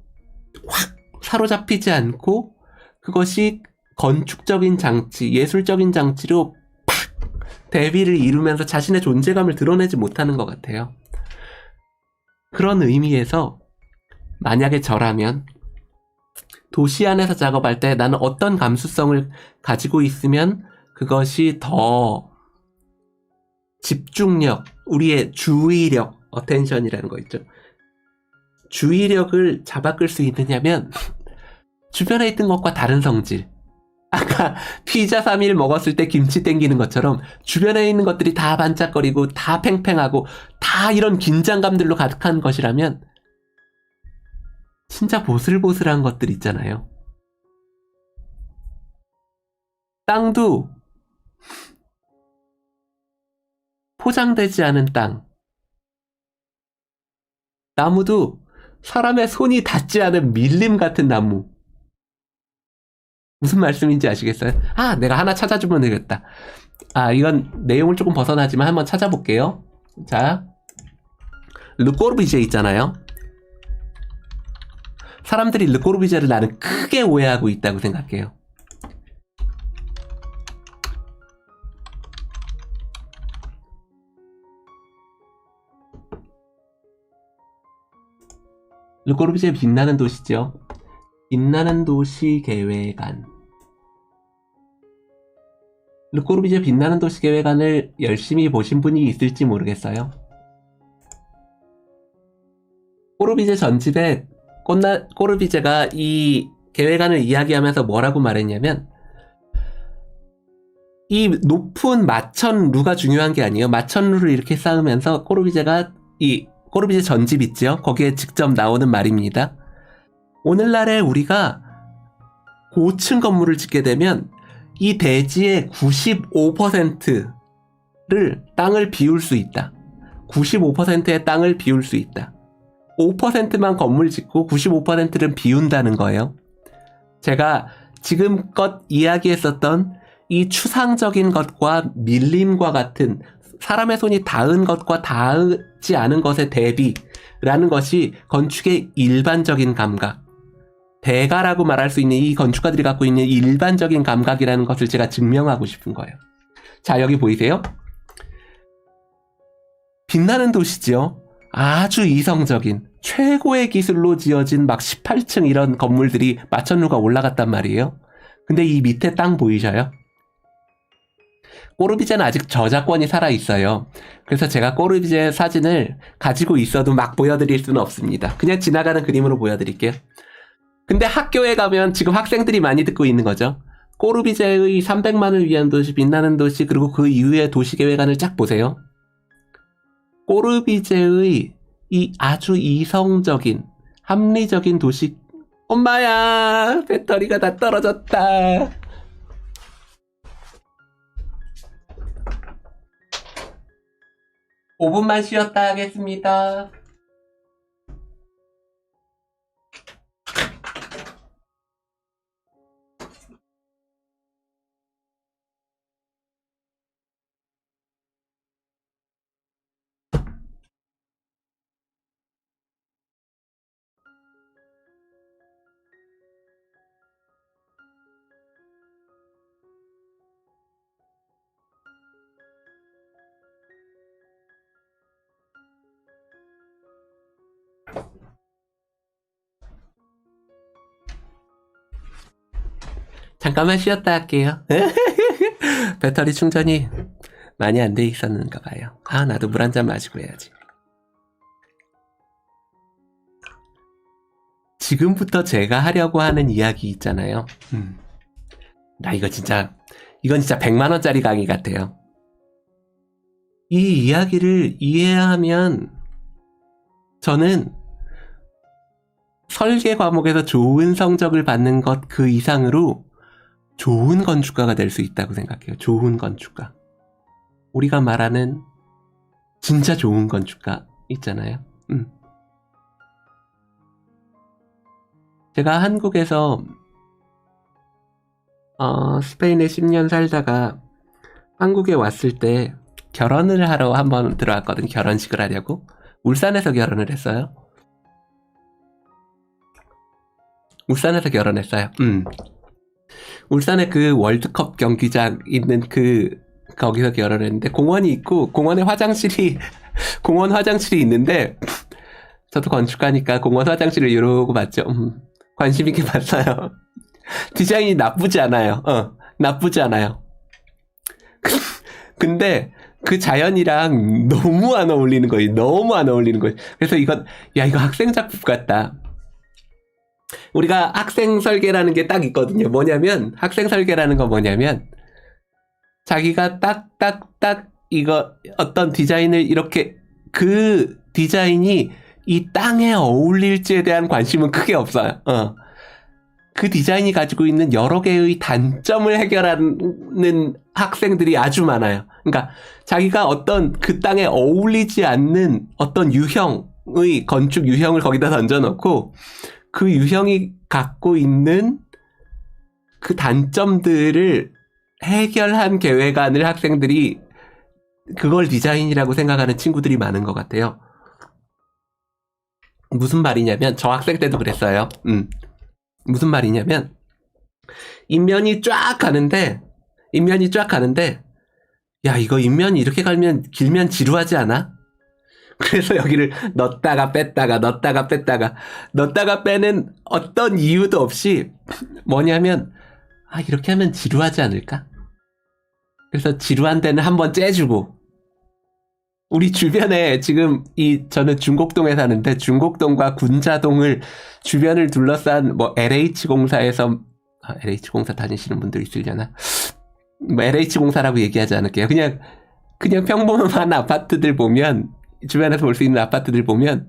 확 사로잡히지 않고 그것이 건축적인 장치, 예술적인 장치로 팍 대비를 이루면서 자신의 존재감을 드러내지 못하는 것 같아요. 그런 의미에서 만약에 저라면 도시 안에서 작업할 때 나는 어떤 감수성을 가지고 있으면 그것이 더 집중력, 우리의 주의력, 어텐션이라는 거 있죠. 주의력을 잡아끌 수 있느냐면 주변에 있던 것과 다른 성질. 아까 피자 3일 먹었을 때 김치 땡기는 것처럼 주변에 있는 것들이 다 반짝거리고 다 팽팽하고 다 이런 긴장감들로 가득한 것이라면 진짜 보슬보슬한 것들 있잖아요. 땅도 포장되지 않은 땅, 나무도 사람의 손이 닿지 않은 밀림 같은 나무. 무슨 말씀인지 아시겠어요? 아, 내가 하나 찾아주면 되겠다. 아, 이건 내용을 조금 벗어나지만 한번 찾아볼게요. 자, 르꼬르비제 있잖아요. 사람들이 르꼬르비제를 나는 크게 오해하고 있다고 생각해요. 르꼬르비제 빛나는 도시죠. 빛나는 도시 계획안. 르꼬르비제 빛나는 도시 계획안을 열심히 보신 분이 있을지 모르겠어요. 꼬르비제 전집에 꼬르비제가 이 계획안을 이야기하면서 뭐라고 말했냐면, 이 높은 마천루가 중요한 게 아니에요. 마천루를 이렇게 쌓으면서 꼬르비제가 이 꼬르비제 전집 있죠? 거기에 직접 나오는 말입니다. 오늘날에 우리가 고층 건물을 짓게 되면 이 대지의 95%를 땅을 비울 수 있다. 95%의 땅을 비울 수 있다. 5%만 건물 짓고 95%는 비운다는 거예요. 제가 지금껏 이야기했었던 이 추상적인 것과 밀림과 같은 사람의 손이 닿은 것과 닿지 않은 것의 대비라는 것이 건축의 일반적인 감각, 대가라고 말할 수 있는 이 건축가들이 갖고 있는 일반적인 감각이라는 것을 제가 증명하고 싶은 거예요. 자, 여기 보이세요? 빛나는 도시죠. 아주 이성적인 최고의 기술로 지어진 막 18층 이런 건물들이 마천루가 올라갔단 말이에요. 근데 이 밑에 땅 보이셔요? 꼬르비제는 아직 저작권이 살아있어요. 그래서 제가 꼬르비제 사진을 가지고 있어도 막 보여드릴 수는 없습니다. 그냥 지나가는 그림으로 보여드릴게요. 근데 학교에 가면 지금 학생들이 많이 듣고 있는 거죠. 꼬르비제의 300만을 위한 도시, 빛나는 도시, 그리고 그 이후의 도시계획안을 쫙 보세요. 꼬르비제의 이 아주 이성적인, 합리적인 도시, 엄마야! 배터리가 다 떨어졌다. 5분만 쉬었다 하겠습니다. 잠깐만 쉬었다 할게요. 배터리 충전이 많이 안 돼 있었는가 봐요. 아, 나도 물 한 잔 마시고 해야지. 지금부터 제가 하려고 하는 이야기 있잖아요. 나 이건 진짜 100만 원짜리 강의 같아요. 이 이야기를 이해하면 저는 설계 과목에서 좋은 성적을 받는 것 그 이상으로 좋은 건축가가 될 수 있다고 생각해요. 좋은 건축가. 우리가 말하는 진짜 좋은 건축가 있잖아요. 제가 한국에서 스페인에 10년 살다가 한국에 왔을 때 결혼을 하러 한번 들어왔거든요. 결혼식을 하려고. 울산에서 결혼을 했어요. 울산에서 결혼했어요. 울산에 그 월드컵 경기장 있는 거기서 결혼했는데 공원이 있고 공원 화장실이 있는데 저도 건축가니까 공원 화장실을 이러고 봤죠. 관심 있게 봤어요. 디자인이 나쁘지 않아요. 나쁘지 않아요. 근데 그 자연이랑 너무 안 어울리는 거예요. 너무 안 어울리는 거예요. 그래서 이거 학생 작품 같다. 우리가 학생 설계라는 게 딱 있거든요. 학생 설계라는 건 뭐냐면, 자기가 딱 이거 어떤 디자인을 이렇게, 그 디자인이 이 땅에 어울릴지에 대한 관심은 크게 없어요. 그 디자인이 가지고 있는 여러 개의 단점을 해결하는 학생들이 아주 많아요. 그러니까 자기가 어떤 그 땅에 어울리지 않는 어떤 유형의 건축 유형을 거기다 던져놓고 그 유형이 갖고 있는 그 단점들을 해결한 계획안을 학생들이 그걸 디자인이라고 생각하는 친구들이 많은 것 같아요. 무슨 말이냐면 저 학생 때도 그랬어요. 무슨 말이냐면 인면이 쫙 가는데 야, 이거 인면이 이렇게 길면 지루하지 않아? 그래서 여기를 넣었다가 빼는 어떤 이유도 없이 뭐냐면 이렇게 하면 지루하지 않을까? 그래서 지루한 데는 한번 째주고, 우리 주변에 지금 저는 중곡동에 사는데 중곡동과 군자동을 주변을 둘러싼 뭐 LH공사에서 LH공사 다니시는 분들 있으려나? 뭐 LH공사라고 얘기하지 않을게요. 그냥 평범한 아파트들 보면, 주변에서 볼 수 있는 아파트들 보면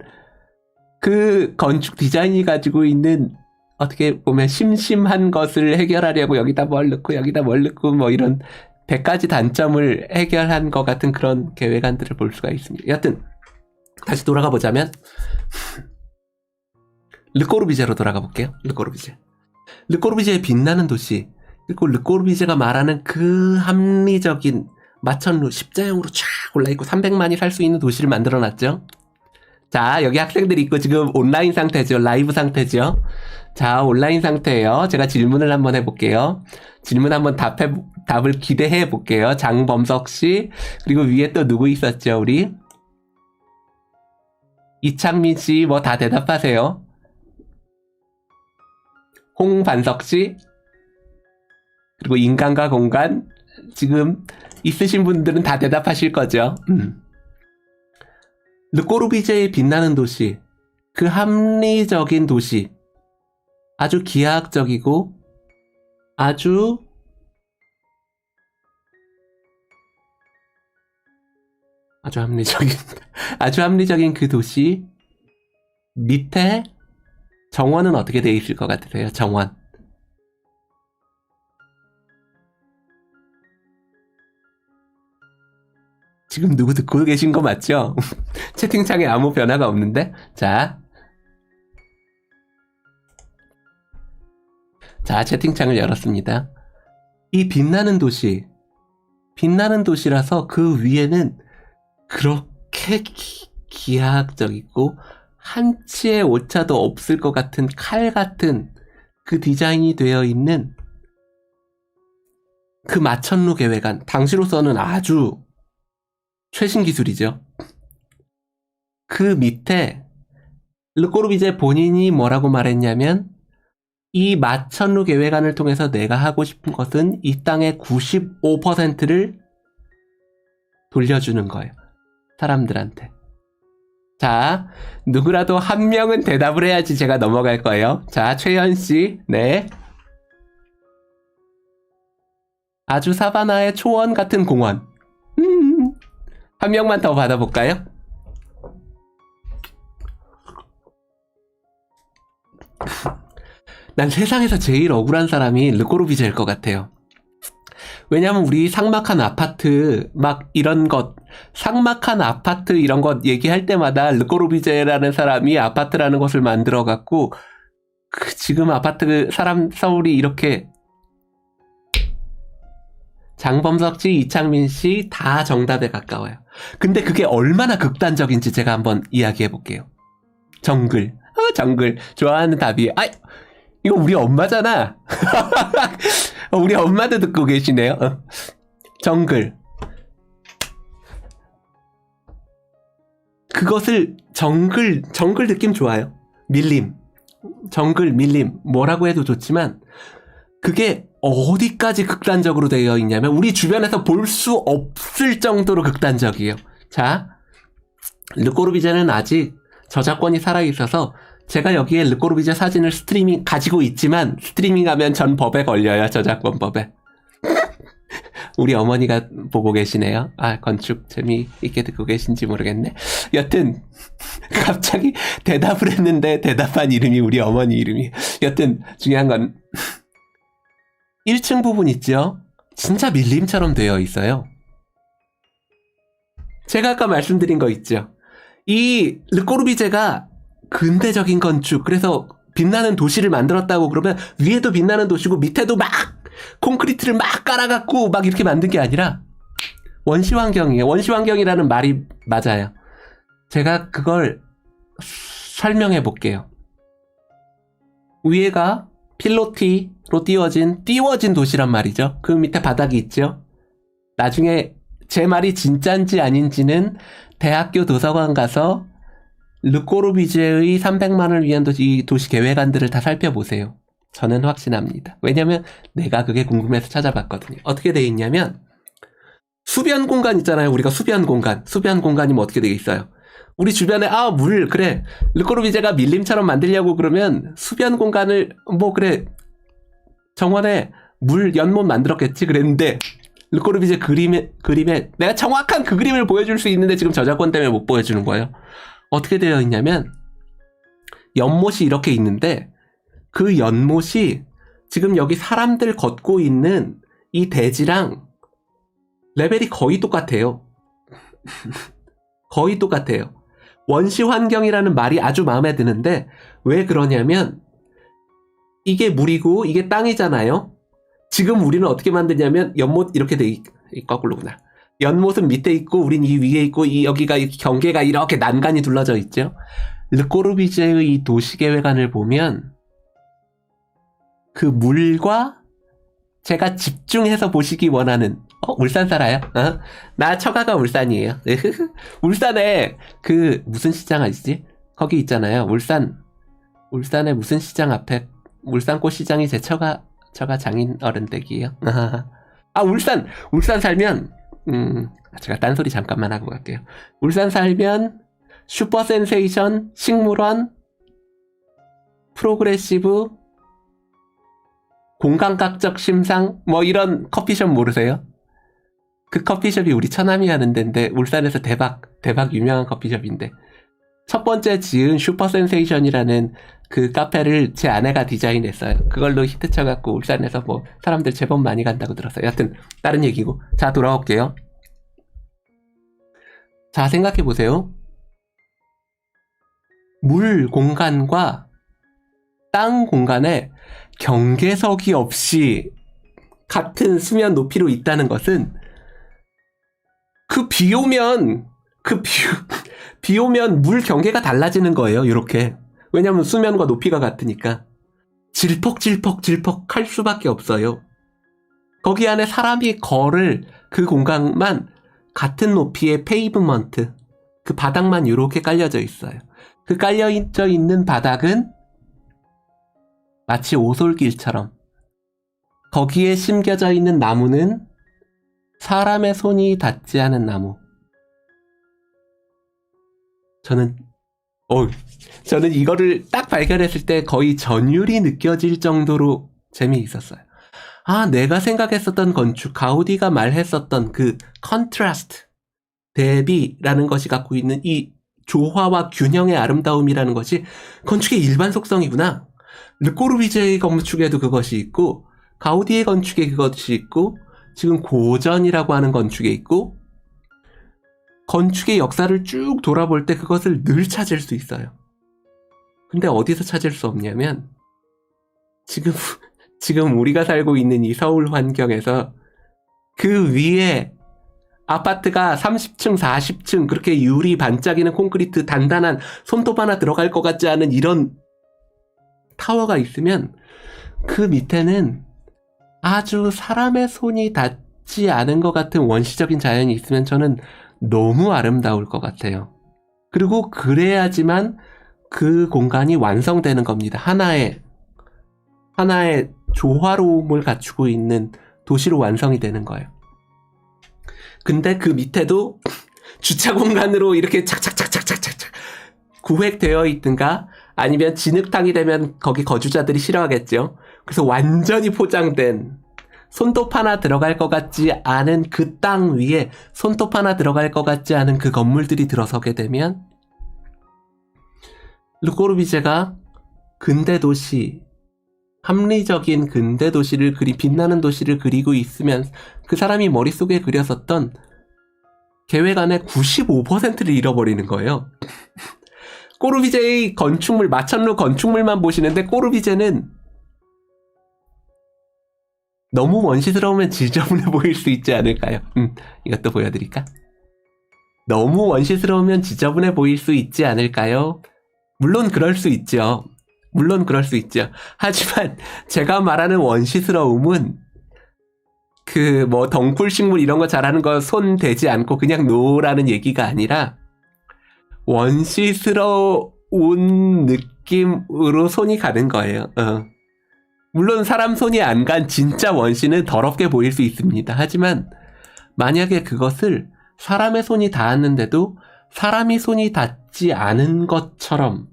그 건축 디자인이 가지고 있는 어떻게 보면 심심한 것을 해결하려고 여기다 뭘 넣고 여기다 뭘 넣고 뭐 이런 100가지 단점을 해결한 것 같은 그런 계획안들을 볼 수가 있습니다. 여하튼 다시 돌아가 보자면 르꼬르비제로 돌아가 볼게요. 르꼬르비제의 빛나는 도시, 그리고 르꼬르비제가 말하는 그 합리적인 마천루 십자형으로 쫙 올라있고 300만이 살 수 있는 도시를 만들어놨죠. 자, 여기 학생들이 있고 지금 온라인 상태죠. 라이브 상태죠. 자, 온라인 상태예요. 제가 질문을 한번 해볼게요. 질문 한번 답을 기대해 볼게요. 장범석 씨, 그리고 위에 또 누구 있었죠, 우리? 이창민 씨, 뭐 다 대답하세요. 홍반석 씨, 그리고 인간과 공간, 지금 있으신 분들은 다 대답하실 거죠. 르꼬르비제의 빛나는 도시, 그 합리적인 도시, 아주 기하학적이고 아주 합리적인 그 도시 밑에 정원은 어떻게 돼 있을 것 같으세요? 정원. 지금 누구 듣고 계신 거 맞죠? 채팅창에 아무 변화가 없는데? 자, 채팅창을 열었습니다. 이 빛나는 도시라서 그 위에는 그렇게 기하학적이고 한치의 오차도 없을 것 같은 칼 같은 그 디자인이 되어 있는 그 마천루 계획안, 당시로서는 아주 최신 기술이죠. 그 밑에 르꼬르비제 본인이 뭐라고 말했냐면, 이 마천루 계획안을 통해서 내가 하고 싶은 것은 이 땅의 95%를 돌려주는 거예요. 사람들한테. 자, 누구라도 한 명은 대답을 해야지 제가 넘어갈 거예요. 자, 최현씨, 네. 아주 사바나의 초원 같은 공원. 한 명만 더 받아볼까요? 난 세상에서 제일 억울한 사람이 르꼬르비제일 것 같아요. 왜냐면 우리 삭막한 아파트 이런 것 얘기할 때마다 르꼬르비제라는 사람이 아파트라는 것을 만들어 갖고 지금 아파트 서울이 이렇게 장범석 씨, 이창민 씨 다 정답에 가까워요. 근데 그게 얼마나 극단적인지 제가 한번 이야기해 볼게요. 정글. 좋아하는 답이. 이거 우리 엄마잖아. 우리 엄마도 듣고 계시네요. 정글. 그것을 정글 느낌 좋아요. 밀림. 정글, 밀림. 뭐라고 해도 좋지만 그게 어디까지 극단적으로 되어 있냐면 우리 주변에서 볼 수 없을 정도로 극단적이에요. 자, 르꼬르비제는 아직 저작권이 살아있어서 제가 여기에 르꼬르비제 사진을 가지고 있지만 스트리밍하면 전 법에 걸려요. 저작권법에. 우리 어머니가 보고 계시네요. 건축 재미있게 듣고 계신지 모르겠네. 여튼 갑자기 대답을 했는데 대답한 이름이 우리 어머니 이름이에요. 여튼 중요한 건 1층 부분 있죠? 진짜 밀림처럼 되어 있어요. 제가 아까 말씀드린 거 있죠? 이 르꼬르비제가 근대적인 건축, 그래서 빛나는 도시를 만들었다고 그러면 위에도 빛나는 도시고 밑에도 막 콘크리트를 막 깔아갖고 막 이렇게 만든 게 아니라 원시환경이에요. 원시환경이라는 말이 맞아요. 제가 그걸 설명해 볼게요. 위에가 필로티로 띄워진 도시란 말이죠. 그 밑에 바닥이 있죠. 나중에 제 말이 진짠지 아닌지는 대학교 도서관 가서 르꼬르비제의 300만을 위한 이 도시 계획안들을 다 살펴보세요. 저는 확신합니다. 왜냐면 내가 그게 궁금해서 찾아봤거든요. 어떻게 돼 있냐면 수변 공간 있잖아요. 우리가 수변 공간. 수변 공간이면 어떻게 되어 있어요? 우리 주변에 물 그래. 르꼬르비제가 밀림처럼 만들려고 그러면 수변 공간을 그래. 정원에 물 연못 만들었겠지 그랬는데 르꼬르비제 그림에 내가 정확한 그 그림을 보여줄 수 있는데 지금 저작권 때문에 못 보여주는 거예요. 어떻게 되어 있냐면 연못이 이렇게 있는데 그 연못이 지금 여기 사람들 걷고 있는 이 대지랑 레벨이 거의 똑같아요. 거의 똑같아요. 원시 환경이라는 말이 아주 마음에 드는데 왜 그러냐면 이게 물이고 이게 땅이잖아요. 지금 우리는 어떻게 만드냐면 연못 이렇게 거꾸로구나. 연못은 밑에 있고 우린 이 위에 있고 여기가 경계가 이렇게 난간이 둘러져 있죠. 르꼬르비제의 이 도시계획안을 보면 그 물과 제가 집중해서 보시기 원하는 울산 살아요? 나 처가가 울산이에요. 울산에 그 무슨 시장 아시지? 거기 있잖아요. 울산에 무슨 시장 앞에 울산꽃 시장이 제 처가 장인 어른 댁이에요. 울산 살면 제가 딴소리 잠깐만 하고 갈게요. 울산 살면 슈퍼센세이션, 식물원, 프로그레시브, 공감각적 심상 이런 커피숍 모르세요? 그 커피숍이 우리 처남이 하는 데인데 울산에서 대박 유명한 커피숍인데 첫 번째 지은 슈퍼센세이션이라는 그 카페를 제 아내가 디자인했어요. 그걸로 히트 쳐갖고 울산에서 사람들 제법 많이 간다고 들었어요. 여튼 다른 얘기고. 자, 돌아올게요. 자, 생각해보세요. 물 공간과 땅 공간에 경계석이 없이 같은 수면 높이로 있다는 것은 비 오면 물 경계가 달라지는 거예요. 이렇게. 왜냐면 수면과 높이가 같으니까. 질퍽 할 수밖에 없어요. 거기 안에 사람이 걸을 그 공간만 같은 높이의 페이브먼트, 그 바닥만 이렇게 깔려져 있어요. 그 깔려져 있는 바닥은 마치 오솔길처럼 거기에 심겨져 있는 나무는 사람의 손이 닿지 않은 나무. 저는 이거를 딱 발견했을 때 거의 전율이 느껴질 정도로 재미있었어요. 내가 생각했었던 건축, 가우디가 말했었던 그 컨트라스트, 대비라는 것이 갖고 있는 이 조화와 균형의 아름다움이라는 것이 건축의 일반 속성이구나. 르꼬르비제의 건축에도 그것이 있고 가우디의 건축에 그것이 있고 지금 고전이라고 하는 건축에 있고 건축의 역사를 쭉 돌아볼 때 그것을 늘 찾을 수 있어요. 근데 어디서 찾을 수 없냐면 지금 우리가 살고 있는 이 서울 환경에서 그 위에 아파트가 30층, 40층 그렇게 유리 반짝이는 콘크리트 단단한 손톱 하나 들어갈 것 같지 않은 이런 타워가 있으면 그 밑에는 아주 사람의 손이 닿지 않은 것 같은 원시적인 자연이 있으면 저는 너무 아름다울 것 같아요. 그리고 그래야지만 그 공간이 완성되는 겁니다. 하나의 조화로움을 갖추고 있는 도시로 완성이 되는 거예요. 근데 그 밑에도 주차 공간으로 이렇게 착착착착착착 구획되어 있든가 아니면 진흙탕이 되면 거기 거주자들이 싫어하겠죠. 그래서 완전히 포장된 손톱 하나 들어갈 것 같지 않은 그 땅 위에 손톱 하나 들어갈 것 같지 않은 그 건물들이 들어서게 되면 르꼬르비제가 근대도시, 합리적인 근대도시를 빛나는 도시를 그리고 있으면 그 사람이 머릿속에 그렸었던 계획안의 95%를 잃어버리는 거예요. 꼬르비제의 건축물, 마천루 건축물만 보시는데 꼬르비제는 너무 원시스러우면 지저분해 보일 수 있지 않을까요? 이것도 보여드릴까? 너무 원시스러우면 지저분해 보일 수 있지 않을까요? 물론 그럴 수 있죠. 하지만 제가 말하는 원시스러움은 덩굴식물 이런 거 잘하는 거 손 대지 않고 그냥 놓으라는 얘기가 아니라 원시스러운 느낌으로 손이 가는 거예요. 물론 사람 손이 안 간 진짜 원시는 더럽게 보일 수 있습니다. 하지만 만약에 그것을 사람의 손이 닿았는데도 사람이 손이 닿지 않은 것처럼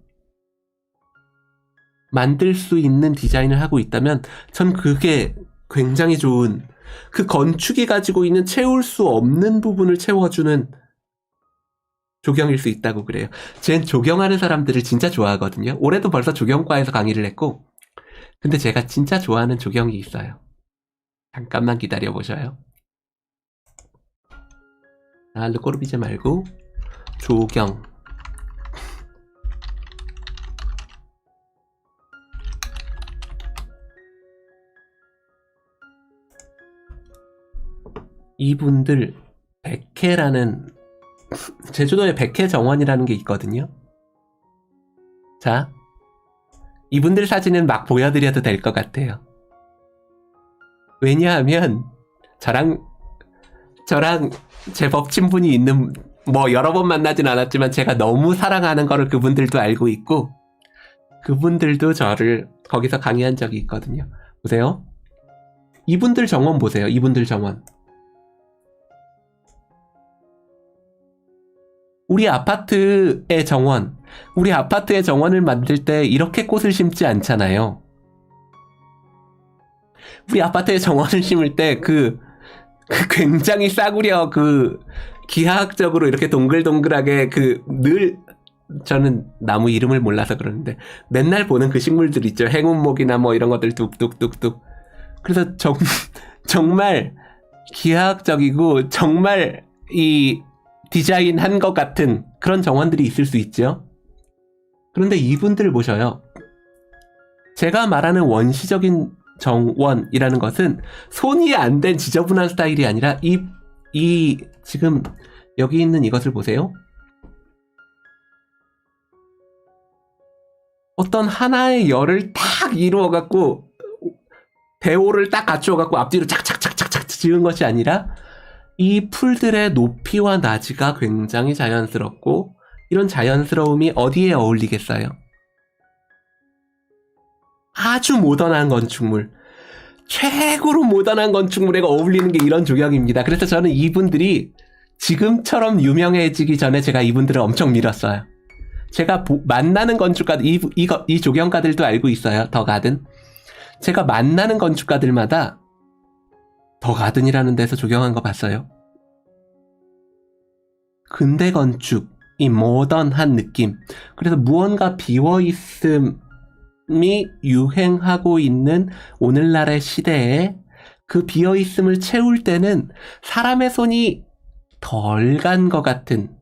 만들 수 있는 디자인을 하고 있다면 전 그게 굉장히 좋은, 그 건축이 가지고 있는 채울 수 없는 부분을 채워주는 조경일 수 있다고 그래요. 쟨 조경하는 사람들을 진짜 좋아하거든요. 올해도 벌써 조경과에서 강의를 했고, 근데 제가 진짜 좋아하는 조경이 있어요. 잠깐만 기다려보셔요. 르꼬르비제 말고 조경. 이분들 백회라는, 제주도에 백회 정원이라는 게 있거든요. 자, 이분들 사진은 막 보여드려도 될 것 같아요. 왜냐하면 저랑 제법 친분이 있는, 뭐 여러 번 만나진 않았지만 제가 너무 사랑하는 거를 그분들도 알고 있고, 그분들도 저를 거기서 강의한 적이 있거든요. 보세요. 이분들 정원 보세요. 이분들 정원. 우리 아파트의 정원, 우리 아파트의 정원을 만들 때 이렇게 꽃을 심지 않잖아요. 우리 아파트의 정원을 심을 때 굉장히 싸구려, 기하학적으로 이렇게 동글동글하게 늘, 저는 나무 이름을 몰라서 그러는데 맨날 보는 그 식물들 있죠. 행운목이나 뭐 이런 것들 뚝뚝뚝뚝. 그래서 정말 기하학적이고 정말 이 디자인한 것 같은 그런 정원들이 있을 수 있죠. 그런데 이분들 보셔요. 제가 말하는 원시적인 정원이라는 것은 손이 안 된 지저분한 스타일이 아니라 지금 여기 있는 이것을 보세요. 어떤 하나의 열을 딱 이루어갖고 대오를 딱 갖추어갖고 앞뒤로 착착착착착 지은 것이 아니라 이 풀들의 높이와 낮이가 굉장히 자연스럽고, 이런 자연스러움이 어디에 어울리겠어요? 아주 모던한 건축물, 최고로 모던한 건축물에 어울리는 게 이런 조경입니다. 그래서 저는 이분들이 지금처럼 유명해지기 전에 제가 이분들을 엄청 밀었어요. 제가 만나는 건축가들, 이 조경가들도 알고 있어요. 더 가든. 제가 만나는 건축가들마다 더 가든이라는 데서 조경한 거 봤어요. 근대 건축, 이 모던한 느낌. 그래서 무언가 비어있음이 유행하고 있는 오늘날의 시대에 그 비어있음을 채울 때는 사람의 손이 덜 간 것 같은,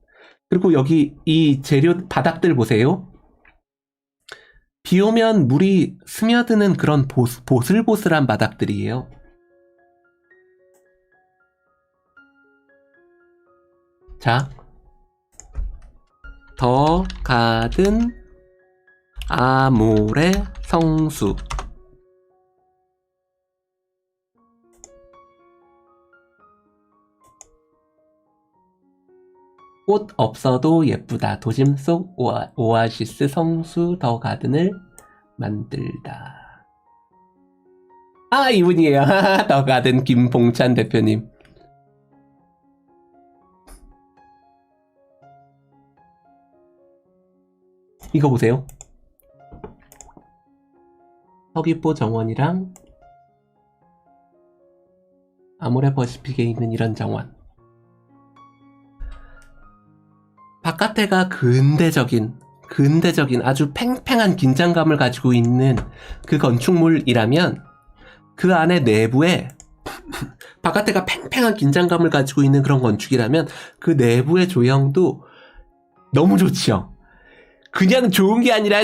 그리고 여기 이 재료 바닥들 보세요. 비 오면 물이 스며드는 그런 보슬보슬한 바닥들이에요. 자, 더 가든 아모레 성수. 꽃 없어도 예쁘다. 도심 속 오아시스 성수 더 가든을 만들다. 아, 이분이에요. 더 가든 김봉찬 대표님. 이거 보세요. 서귀포 정원이랑 아모레 퍼시픽에 있는 이런 정원. 바깥에가 근대적인 아주 팽팽한 긴장감을 가지고 있는 그 건축물이라면, 그 안에 내부에 바깥에가 팽팽한 긴장감을 가지고 있는 그런 건축이라면 그 내부의 조형도 너무 좋지요. 그냥 좋은 게 아니라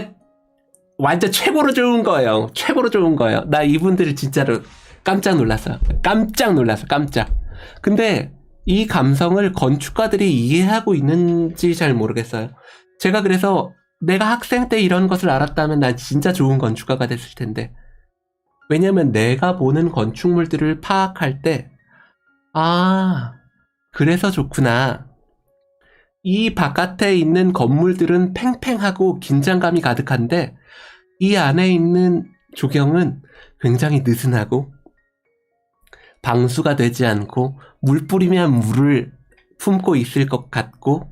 완전 최고로 좋은 거예요. 최고로 좋은 거예요. 나 이분들을 진짜로 깜짝 놀랐어요. 깜짝. 근데 이 감성을 건축가들이 이해하고 있는지 잘 모르겠어요. 제가 그래서 내가 학생 때 이런 것을 알았다면 난 진짜 좋은 건축가가 됐을 텐데, 왜냐면 내가 보는 건축물들을 파악할 때, 아, 그래서 좋구나. 이 바깥에 있는 건물들은 팽팽하고 긴장감이 가득한데 이 안에 있는 조경은 굉장히 느슨하고 방수가 되지 않고 물 뿌리면 물을 품고 있을 것 같고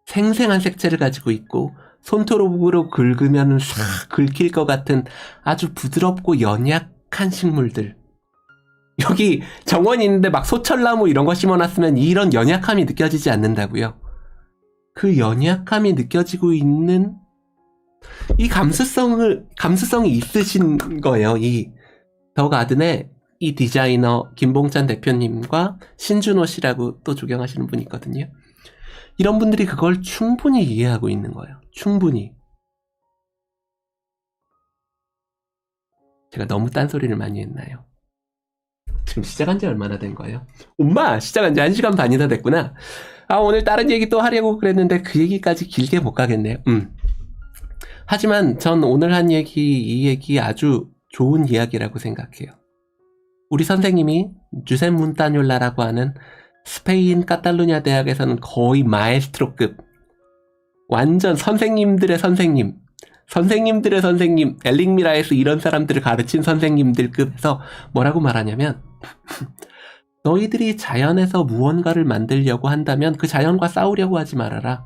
생생한 색채를 가지고 있고 손톱으로 긁으면 싹 긁힐 것 같은 아주 부드럽고 연약한 식물들. 여기 정원이 있는데 막 소철나무 이런 거 심어놨으면 이런 연약함이 느껴지지 않는다고요. 그 연약함이 느껴지고 있는 이 감수성이 있으신 거예요. 이 더 가든의 이 디자이너 김봉찬 대표님과 신준호 씨라고 또 조경하시는 분이 있거든요. 이런 분들이 그걸 충분히 이해하고 있는 거예요. 충분히. 제가 너무 딴소리를 많이 했나요? 지금 시작한 지 얼마나 된 거예요? 엄마! 시작한 지 1시간 반이나 됐구나. 오늘 다른 얘기 또 하려고 그랬는데 그 얘기까지 길게 못 가겠네요. 하지만 전 오늘 한 얘기, 이 얘기 아주 좋은 이야기라고 생각해요. 우리 선생님이 주셈 문타뇰라라고 하는 스페인 카탈루냐 대학에서는 거의 마에스트로급, 완전 선생님들의 선생님, 선생님들의 선생님, 엘링미라에서 이런 사람들을 가르친 선생님들급에서 뭐라고 말하냐면 너희들이 자연에서 무언가를 만들려고 한다면 그 자연과 싸우려고 하지 말아라.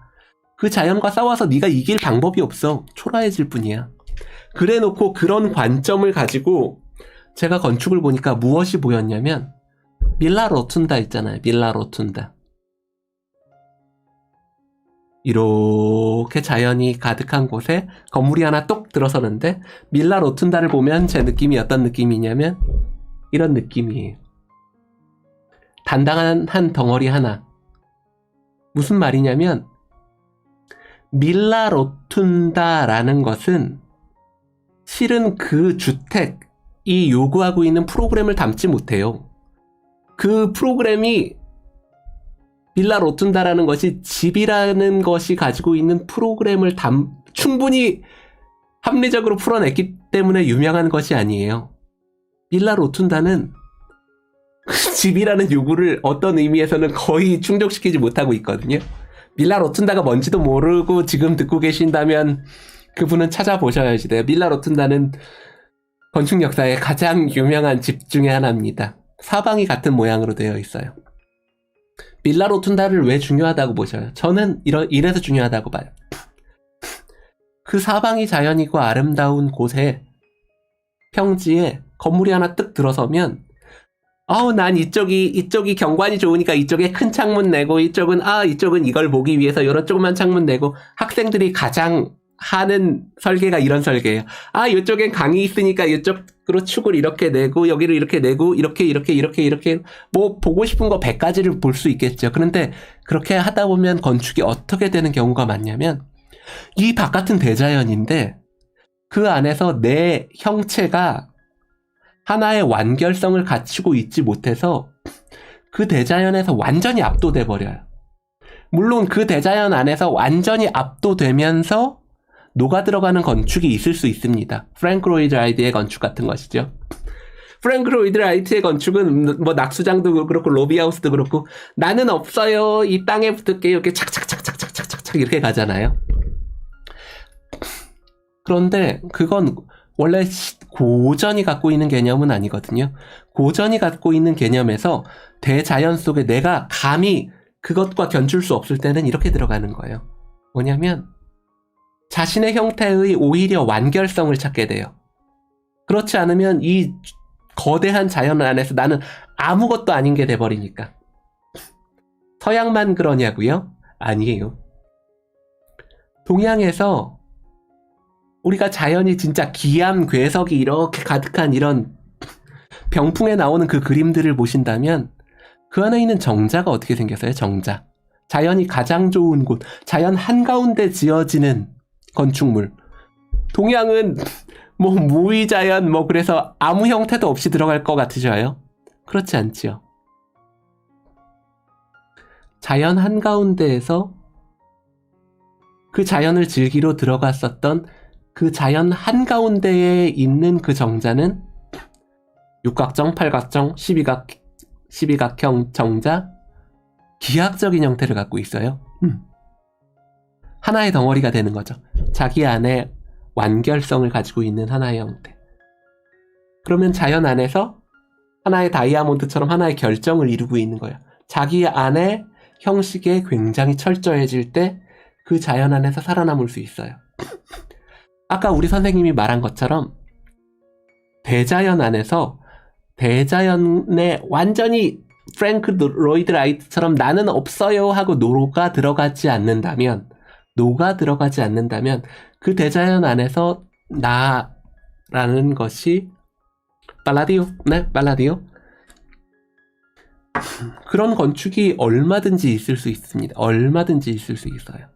그 자연과 싸워서 네가 이길 방법이 없어. 초라해질 뿐이야. 그래놓고 그런 관점을 가지고 제가 건축을 보니까 무엇이 보였냐면 밀라 로툰다 있잖아요. 밀라 로툰다. 이렇게 자연이 가득한 곳에 건물이 하나 똑 들어서는데 밀라 로툰다를 보면 제 느낌이 어떤 느낌이냐면 이런 느낌이에요. 단단한 한 덩어리 하나. 무슨 말이냐면 밀라 로툰다라는 것은 실은 그 주택이 요구하고 있는 프로그램을 담지 못해요. 그 프로그램이 밀라 로툰다라는 것이 집이라는 것이 가지고 있는 프로그램을 충분히 합리적으로 풀어냈기 때문에 유명한 것이 아니에요. 밀라 로툰다는 그 집이라는 요구를 어떤 의미에서는 거의 충족시키지 못하고 있거든요. 밀라 로툰다가 뭔지도 모르고 지금 듣고 계신다면 그분은 찾아보셔야지 돼요. 밀라 로툰다는 건축 역사의 가장 유명한 집 중에 하나입니다. 사방이 같은 모양으로 되어 있어요. 밀라 로툰다를 왜 중요하다고 보셔요? 저는 이래서 중요하다고 봐요. 그 사방이 자연이고 아름다운 곳에 평지에 건물이 하나 뜩 들어서면 난 이쪽이 경관이 좋으니까 이쪽에 큰 창문 내고 이쪽은 이걸 보기 위해서 이런 조그만 창문 내고 학생들이 가장 하는 설계가 이런 설계예요. 이쪽엔 강이 있으니까 이쪽으로 축을 이렇게 내고 여기를 이렇게 내고 이렇게 뭐 보고 싶은 거 100가지를 볼 수 있겠죠. 그런데 그렇게 하다 보면 건축이 어떻게 되는 경우가 많냐면 이 바깥은 대자연인데 그 안에서 내 형체가 하나의 완결성을 갖추고 있지 못해서 그 대자연에서 완전히 압도돼 버려요. 물론 그 대자연 안에서 완전히 압도되면서 녹아 들어가는 건축이 있을 수 있습니다. 프랭크 로이드 라이트의 건축 같은 것이죠. 프랭크 로이드 라이트의 건축은 뭐 낙수장도 그렇고 로비하우스도 그렇고 나는 없어요. 이 땅에 붙을게 이렇게 착착착착착착착 이렇게 가잖아요. 그런데 그건 원래 고전이 갖고 있는 개념은 아니거든요. 고전이 갖고 있는 개념에서 대자연 속에 내가 감히 그것과 견줄 수 없을 때는 이렇게 들어가는 거예요. 뭐냐면 자신의 형태의 오히려 완결성을 찾게 돼요. 그렇지 않으면 이 거대한 자연 안에서 나는 아무것도 아닌 게 돼버리니까. 서양만 그러냐고요? 아니에요. 동양에서 우리가 자연이 진짜 기암, 괴석이 이렇게 가득한 이런 병풍에 나오는 그 그림들을 보신다면 그 안에 있는 정자가 어떻게 생겼어요? 정자. 자연이 가장 좋은 곳, 자연 한가운데 지어지는 건축물. 동양은 뭐 무의자연 그래서 아무 형태도 없이 들어갈 것 같으셔요? 그렇지 않지요. 자연 한가운데에서 그 자연을 즐기러 들어갔었던 그 자연 한가운데에 있는 그 정자는 육각정, 팔각정, 12각형 정자, 기하학적인 형태를 갖고 있어요. 하나의 덩어리가 되는 거죠. 자기 안에 완결성을 가지고 있는 하나의 형태. 그러면 자연 안에서 하나의 다이아몬드처럼 하나의 결정을 이루고 있는 거예요. 자기 안에 형식에 굉장히 철저해질 때 그 자연 안에서 살아남을 수 있어요. 아까 우리 선생님이 말한 것처럼 대자연 안에서 대자연에 완전히 프랭크 로이드 라이트처럼 나는 없어요 하고 녹아 들어가지 않는다면 그 대자연 안에서 나라는 것이 빨라디오 그런 건축이 얼마든지 있을 수 있습니다. 얼마든지 있을 수 있어요.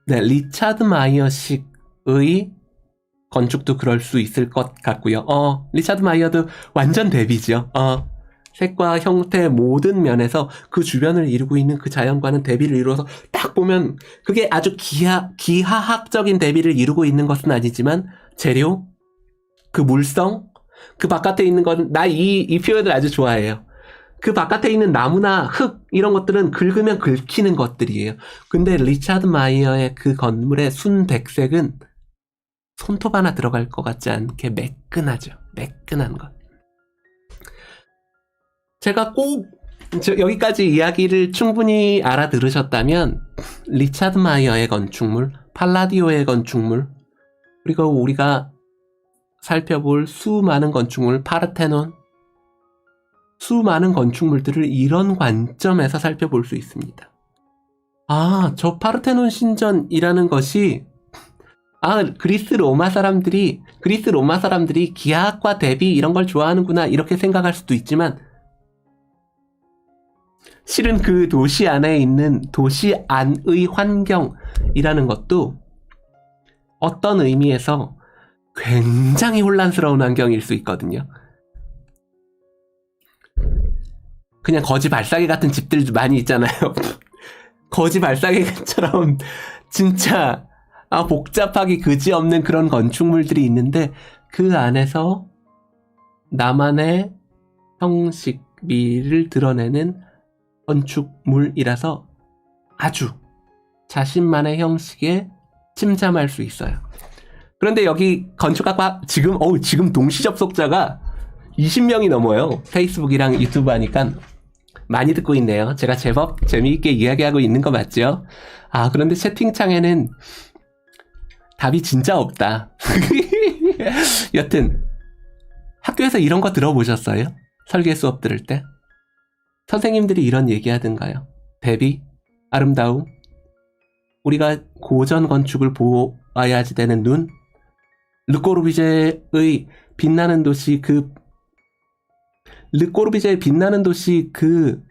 네, 리차드 마이어식의 건축도 그럴 수 있을 것 같고요. 리차드 마이어도 완전 대비죠. 색과 형태 모든 면에서 그 주변을 이루고 있는 그 자연과는 대비를 이루어서 딱 보면 그게 아주 기하학적인 대비를 이루고 있는 것은 아니지만 재료, 그 물성, 그 바깥에 있는 건 나 이 표현을 아주 좋아해요. 그 바깥에 있는 나무나 흙 이런 것들은 긁으면 긁히는 것들이에요. 근데 리차드 마이어의 그 건물의 순백색은 손톱 하나 들어갈 것 같지 않게 매끈하죠. 매끈한 것. 제가 꼭 여기까지 이야기를 충분히 알아들으셨다면 리차드 마이어의 건축물, 팔라디오의 건축물, 그리고 우리가 살펴볼 수많은 건축물, 파르테논, 수많은 건축물들을 이런 관점에서 살펴볼 수 있습니다. 저 파르테논 신전이라는 것이 그리스 로마 사람들이 기하학과 대비 이런 걸 좋아하는구나 이렇게 생각할 수도 있지만 실은 그 도시 안에 있는 도시 안의 환경이라는 것도 어떤 의미에서 굉장히 혼란스러운 환경일 수 있거든요. 그냥 거지 발사계 같은 집들도 많이 있잖아요. 거지 발사계처럼 진짜 복잡하기 그지없는 그런 건축물들이 있는데 그 안에서 나만의 형식, 미를 드러내는 건축물이라서 아주 자신만의 형식에 침잠할 수 있어요. 그런데 여기 건축학과 지금 동시 접속자가 20명이 넘어요. 페이스북이랑 유튜브 하니까 많이 듣고 있네요. 제가 제법 재미있게 이야기하고 있는 거 맞죠? 그런데 채팅창에는 답이 진짜 없다. 여튼 학교에서 이런 거 들어보셨어요? 설계 수업 들을 때? 선생님들이 이런 얘기 하던가요? 대비, 아름다움, 우리가 고전 건축을 보아야지 되는 눈, 르꼬르비제의 빛나는 도시 그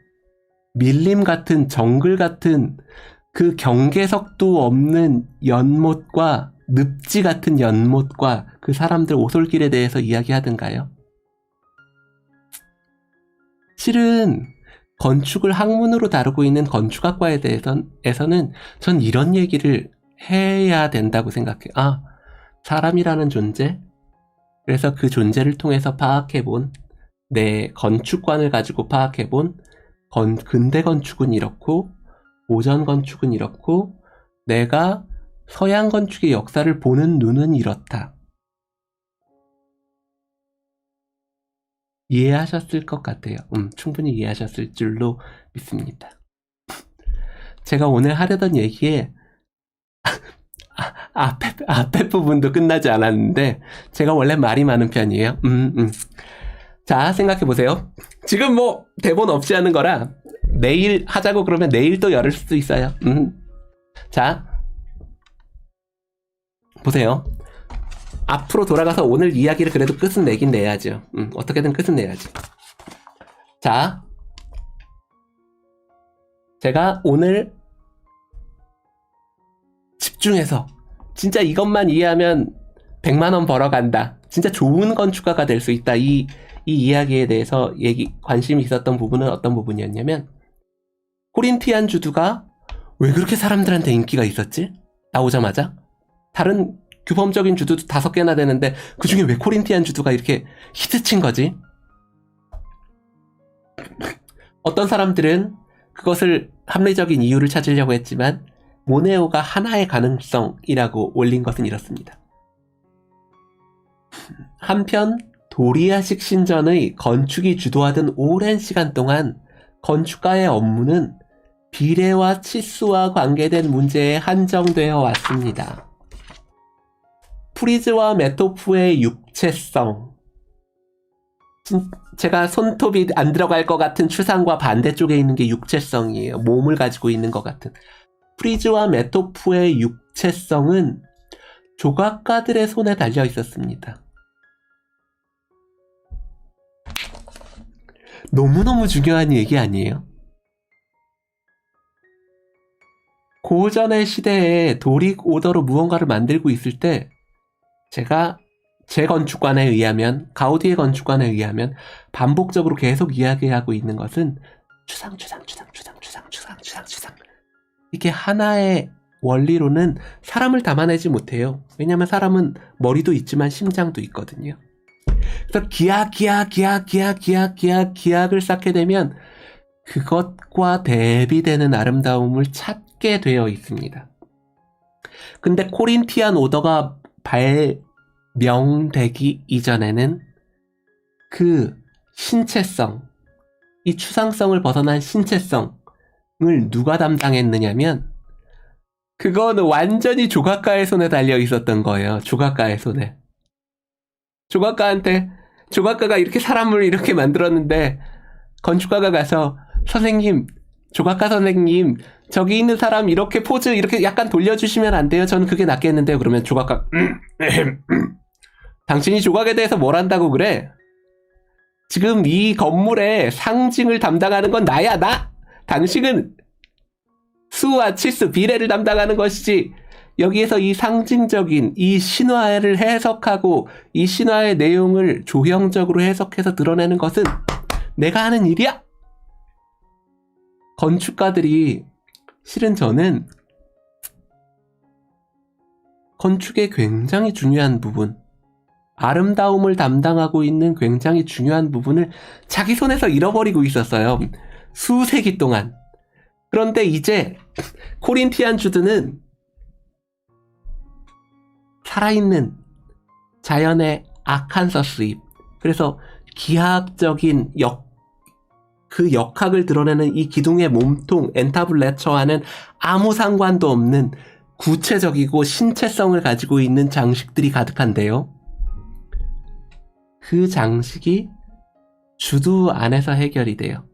밀림 같은 정글 같은 그 경계석도 없는 연못과 늪지 같은 연못과 그 사람들 오솔길에 대해서 이야기하던가요? 실은 건축을 학문으로 다루고 있는 건축학과에 대해서는 전 이런 얘기를 해야 된다고 생각해요. 사람이라는 존재, 그래서 그 존재를 통해서 파악해본 내 건축관을 가지고 파악해본 근대 건축은 이렇고 고전 건축은 이렇고 내가 서양 건축의 역사를 보는 눈은 이렇다. 이해하셨을 것 같아요. 충분히 이해하셨을 줄로 믿습니다. 제가 오늘 하려던 얘기에 앞에 부분도 끝나지 않았는데 제가 원래 말이 많은 편이에요. 자, 생각해보세요. 지금 뭐 대본 없이 하는 거라 내일 하자고 그러면 내일 또 열을 수도 있어요. 자, 보세요. 앞으로 돌아가서 오늘 이야기를 그래도 끝은 내긴 내야죠. 어떻게든 끝은 내야지. 자, 제가 오늘 집중해서 진짜 이것만 이해하면 100만원 벌어간다. 진짜 좋은 건축가가 될 수 있다. 이 이야기에 대해서 관심이 있었던 부분은 어떤 부분이었냐면 코린티안 주두가 왜 그렇게 사람들한테 인기가 있었지? 나오자마자 다른 규범적인 주두도 5개나 되는데 그 중에 왜 코린티안 주두가 이렇게 히트친 거지? 어떤 사람들은 그것을 합리적인 이유를 찾으려고 했지만 모네오가 하나의 가능성이라고 올린 것은 이렇습니다. 한편 도리아식 신전의 건축이 주도하던 오랜 시간 동안 건축가의 업무는 비례와 치수와 관계된 문제에 한정되어 왔습니다. 프리즈와 메토프의 육체성. 제가 손톱이 안 들어갈 것 같은 추상과 반대쪽에 있는 게 육체성이에요. 몸을 가지고 있는 것 같은. 프리즈와 메토프의 육체성은 조각가들의 손에 달려 있었습니다. 너무너무 중요한 얘기 아니에요? 고전의 시대에 도릭 오더로 무언가를 만들고 있을 때 제가 제 건축관에 의하면, 가우디의 건축관에 의하면 반복적으로 계속 이야기하고 있는 것은 추상. 이게 하나의 원리로는 사람을 담아내지 못해요. 왜냐하면 사람은 머리도 있지만 심장도 있거든요. 그래서 기약을 쌓게 되면 그것과 대비되는 아름다움을 찾게 되어 있습니다. 근데 코린티안 오더가 발명되기 이전에는 그 신체성, 이 추상성을 벗어난 신체성을 누가 담당했느냐면 그거는 완전히 조각가의 손에 달려 있었던 거예요. 조각가의 손에. 조각가가 이렇게 사람을 이렇게 만들었는데 건축가가 가서 선생님, 조각가 선생님, 저기 있는 사람 이렇게 포즈 이렇게 약간 돌려주시면 안 돼요? 저는 그게 낫겠는데요. 그러면 조각가 당신이 조각에 대해서 뭘 안다고 그래? 지금 이 건물의 상징을 담당하는 건 나야, 나! 당신은 수와 치수, 비례를 담당하는 것이지 여기에서 이 상징적인 이 신화를 해석하고 이 신화의 내용을 조형적으로 해석해서 드러내는 것은 내가 하는 일이야! 건축가들이 실은 저는 건축의 굉장히 중요한 부분, 아름다움을 담당하고 있는 굉장히 중요한 부분을 자기 손에서 잃어버리고 있었어요. 수세기 동안. 그런데 이제 코린티안 주드는 살아있는 자연의 아칸서스입. 그래서 기하학적인 그 역학을 드러내는 이 기둥의 몸통, 엔타블레처와는 아무 상관도 없는 구체적이고 신체성을 가지고 있는 장식들이 가득한데요. 그 장식이 주두 안에서 해결이 돼요.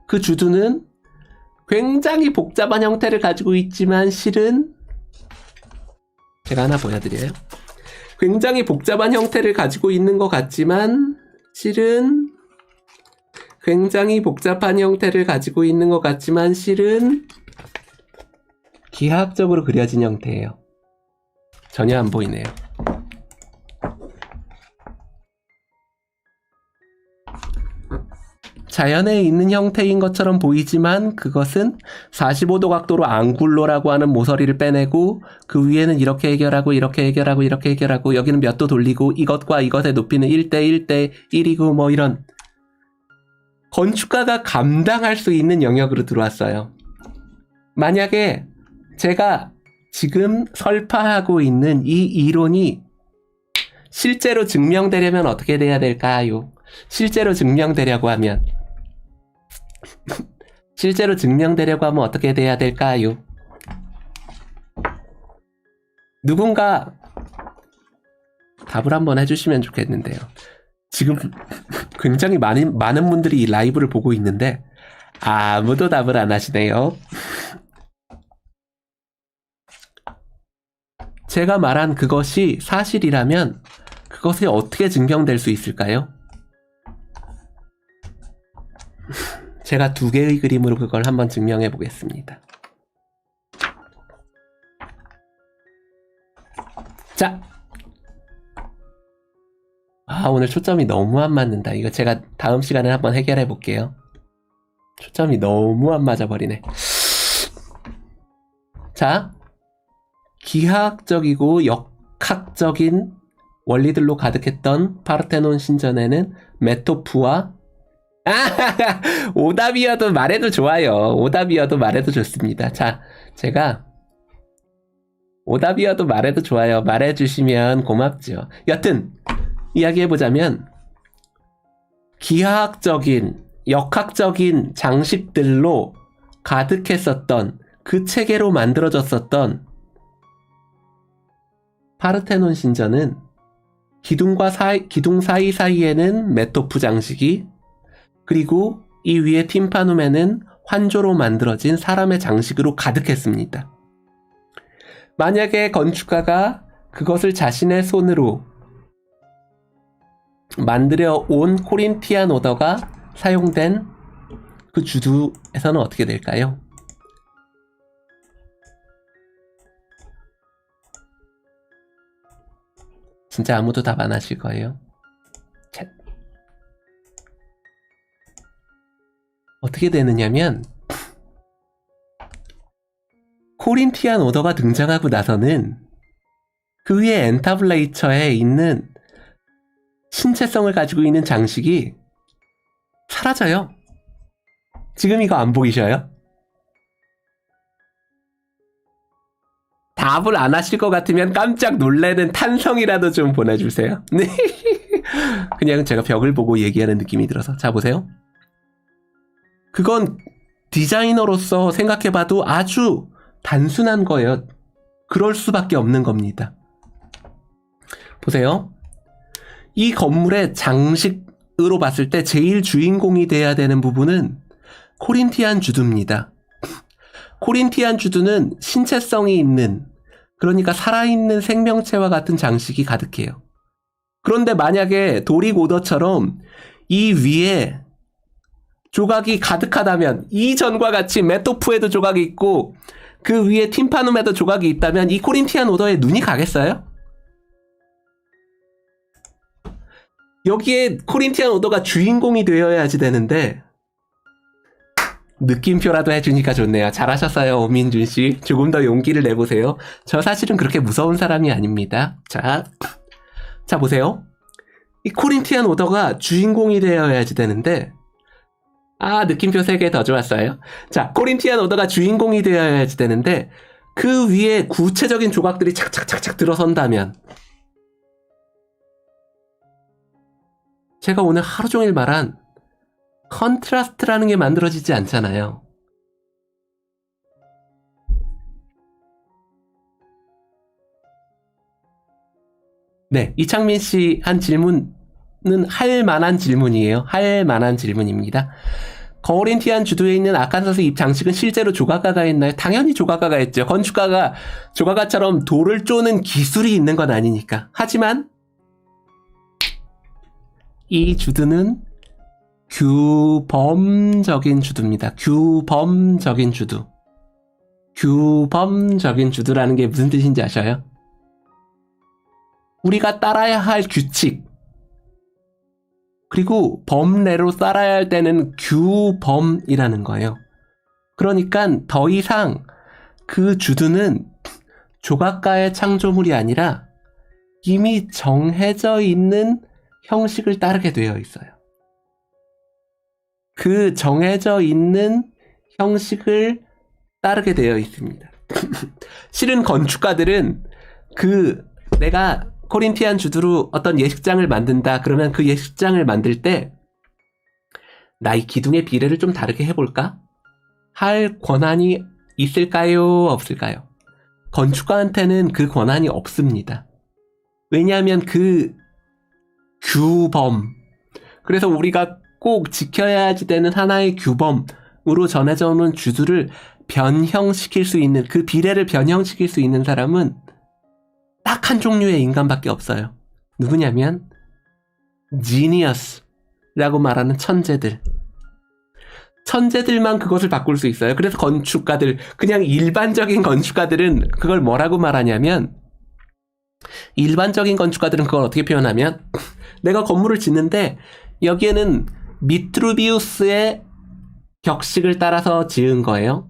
그 주두는 굉장히 복잡한 형태를 가지고 있지만 실은 제가 하나 보여드려요. 굉장히 복잡한 형태를 가지고 있는 것 같지만 실은 기하학적으로 그려진 형태예요. 전혀 안 보이네요. 자연에 있는 형태인 것처럼 보이지만 그것은 45도 각도로 앙굴로라고 하는 모서리를 빼내고 그 위에는 이렇게 해결하고 여기는 몇 도 돌리고 이것과 이것의 높이는 1대 1이고 뭐 이런 건축가가 감당할 수 있는 영역으로 들어왔어요. 만약에 제가 지금 설파하고 있는 이 이론이 실제로 증명되려면 어떻게 돼야 될까요? 실제로 증명되려고 하면 어떻게 돼야 될까요? 누군가 답을 한번 해주시면 좋겠는데요. 지금 굉장히 많은 분들이 이 라이브를 보고 있는데 아무도 답을 안 하시네요. 제가 말한 그것이 사실이라면 그것이 어떻게 증명될 수 있을까요? 제가 2개의 그림으로 그걸 한번 증명해 보겠습니다. 자! 오늘 초점이 너무 안 맞는다. 이거 제가 다음 시간에 한번 해결해 볼게요. 초점이 너무 안 맞아버리네. 자, 기하학적이고 역학적인 원리들로 가득했던 파르테논 신전에는 메토프와 오답이어도 말해도 좋아요. 오답이어도 말해도 좋습니다. 자, 제가 오답이어도 말해도 좋아요. 말해주시면 고맙죠. 여튼 이야기해보자면 기하학적인 역학적인 장식들로 가득했었던 그 체계로 만들어졌었던 파르테논 신전은 기둥 사이사이에는 메토프 장식이, 그리고 이 위에 팀파눔에는 환조로 만들어진 사람의 장식으로 가득했습니다. 만약에 건축가가 그것을 자신의 손으로 만들어 온 코린티안 오더가 사용된 그 주두에서는 어떻게 될까요? 진짜 아무도 답 안 하실 거예요. 어떻게 되느냐면 코린티안 오더가 등장하고 나서는 그 위에 엔타블레이처에 있는 신체성을 가지고 있는 장식이 사라져요. 지금 이거 안 보이셔요? 답을 안 하실 것 같으면 깜짝 놀라는 탄성이라도 좀 보내주세요. 네. 그냥 제가 벽을 보고 얘기하는 느낌이 들어서. 자, 보세요. 그건 디자이너로서 생각해봐도 아주 단순한 거예요. 그럴 수밖에 없는 겁니다. 보세요. 이 건물의 장식으로 봤을 때 제일 주인공이 돼야 되는 부분은 코린티안 주두입니다. 코린티안 주두는 신체성이 있는, 그러니까 살아있는 생명체와 같은 장식이 가득해요. 그런데 만약에 도릭 오더처럼 이 위에 조각이 가득하다면, 이전과 같이 메토프에도 조각이 있고 그 위에 팀파눔에도 조각이 있다면 이 코린티안 오더에 눈이 가겠어요? 여기에 코린티안 오더가 주인공이 되어야지 되는데, 느낌표라도 해주니까 좋네요. 잘하셨어요, 오민준 씨. 조금 더 용기를 내보세요. 저 사실은 그렇게 무서운 사람이 아닙니다. 자 보세요. 이 코린티안 오더가 주인공이 되어야지 되는데, 느낌표 3개 더 좋았어요. 자, 코린티안 오더가 주인공이 되어야지 되는데 그 위에 구체적인 조각들이 착착착착 들어선다면, 제가 오늘 하루 종일 말한 컨트라스트라는 게 만들어지지 않잖아요. 네, 이창민 씨 한 질문은 할 만한 질문이에요. 할 만한 질문입니다. 코린티안 주두에 있는 아칸소스 잎 장식은 실제로 조각가가 했나요? 당연히 조각가가 했죠. 건축가가 조각가처럼 돌을 쪼는 기술이 있는 건 아니니까. 하지만 이 주두는 규범적인 주두입니다. 규범적인 주두. 규범적인 주두라는 게 무슨 뜻인지 아셔요? 우리가 따라야 할 규칙, 그리고 범례로 따라야 할 때는 규범이라는 거예요. 그러니까 더 이상 그 주두는 조각가의 창조물이 아니라 이미 정해져 있는 형식을 따르게 되어 있어요. 그 정해져 있는 형식을 따르게 되어 있습니다. 실은 건축가들은 내가 코린티안 주두로 어떤 예식장을 만든다 그러면 그 예식장을 만들 때 나 이 기둥의 비례를 좀 다르게 해볼까? 할 권한이 있을까요? 없을까요? 건축가한테는 그 권한이 없습니다. 왜냐하면 그 규범, 그래서 우리가 꼭 지켜야지 되는 하나의 규범으로 전해져 오는 주두를 변형시킬 수 있는, 그 비례를 변형시킬 수 있는 사람은 딱 한 종류의 인간밖에 없어요. 누구냐면 지니어스라고 말하는 천재들만 그것을 바꿀 수 있어요. 그래서 건축가들, 그냥 일반적인 건축가들은 그걸 뭐라고 말하냐면, 일반적인 건축가들은 그걸 어떻게 표현하면, 내가 건물을 짓는데 여기에는 미트루비우스의 격식을 따라서 지은 거예요.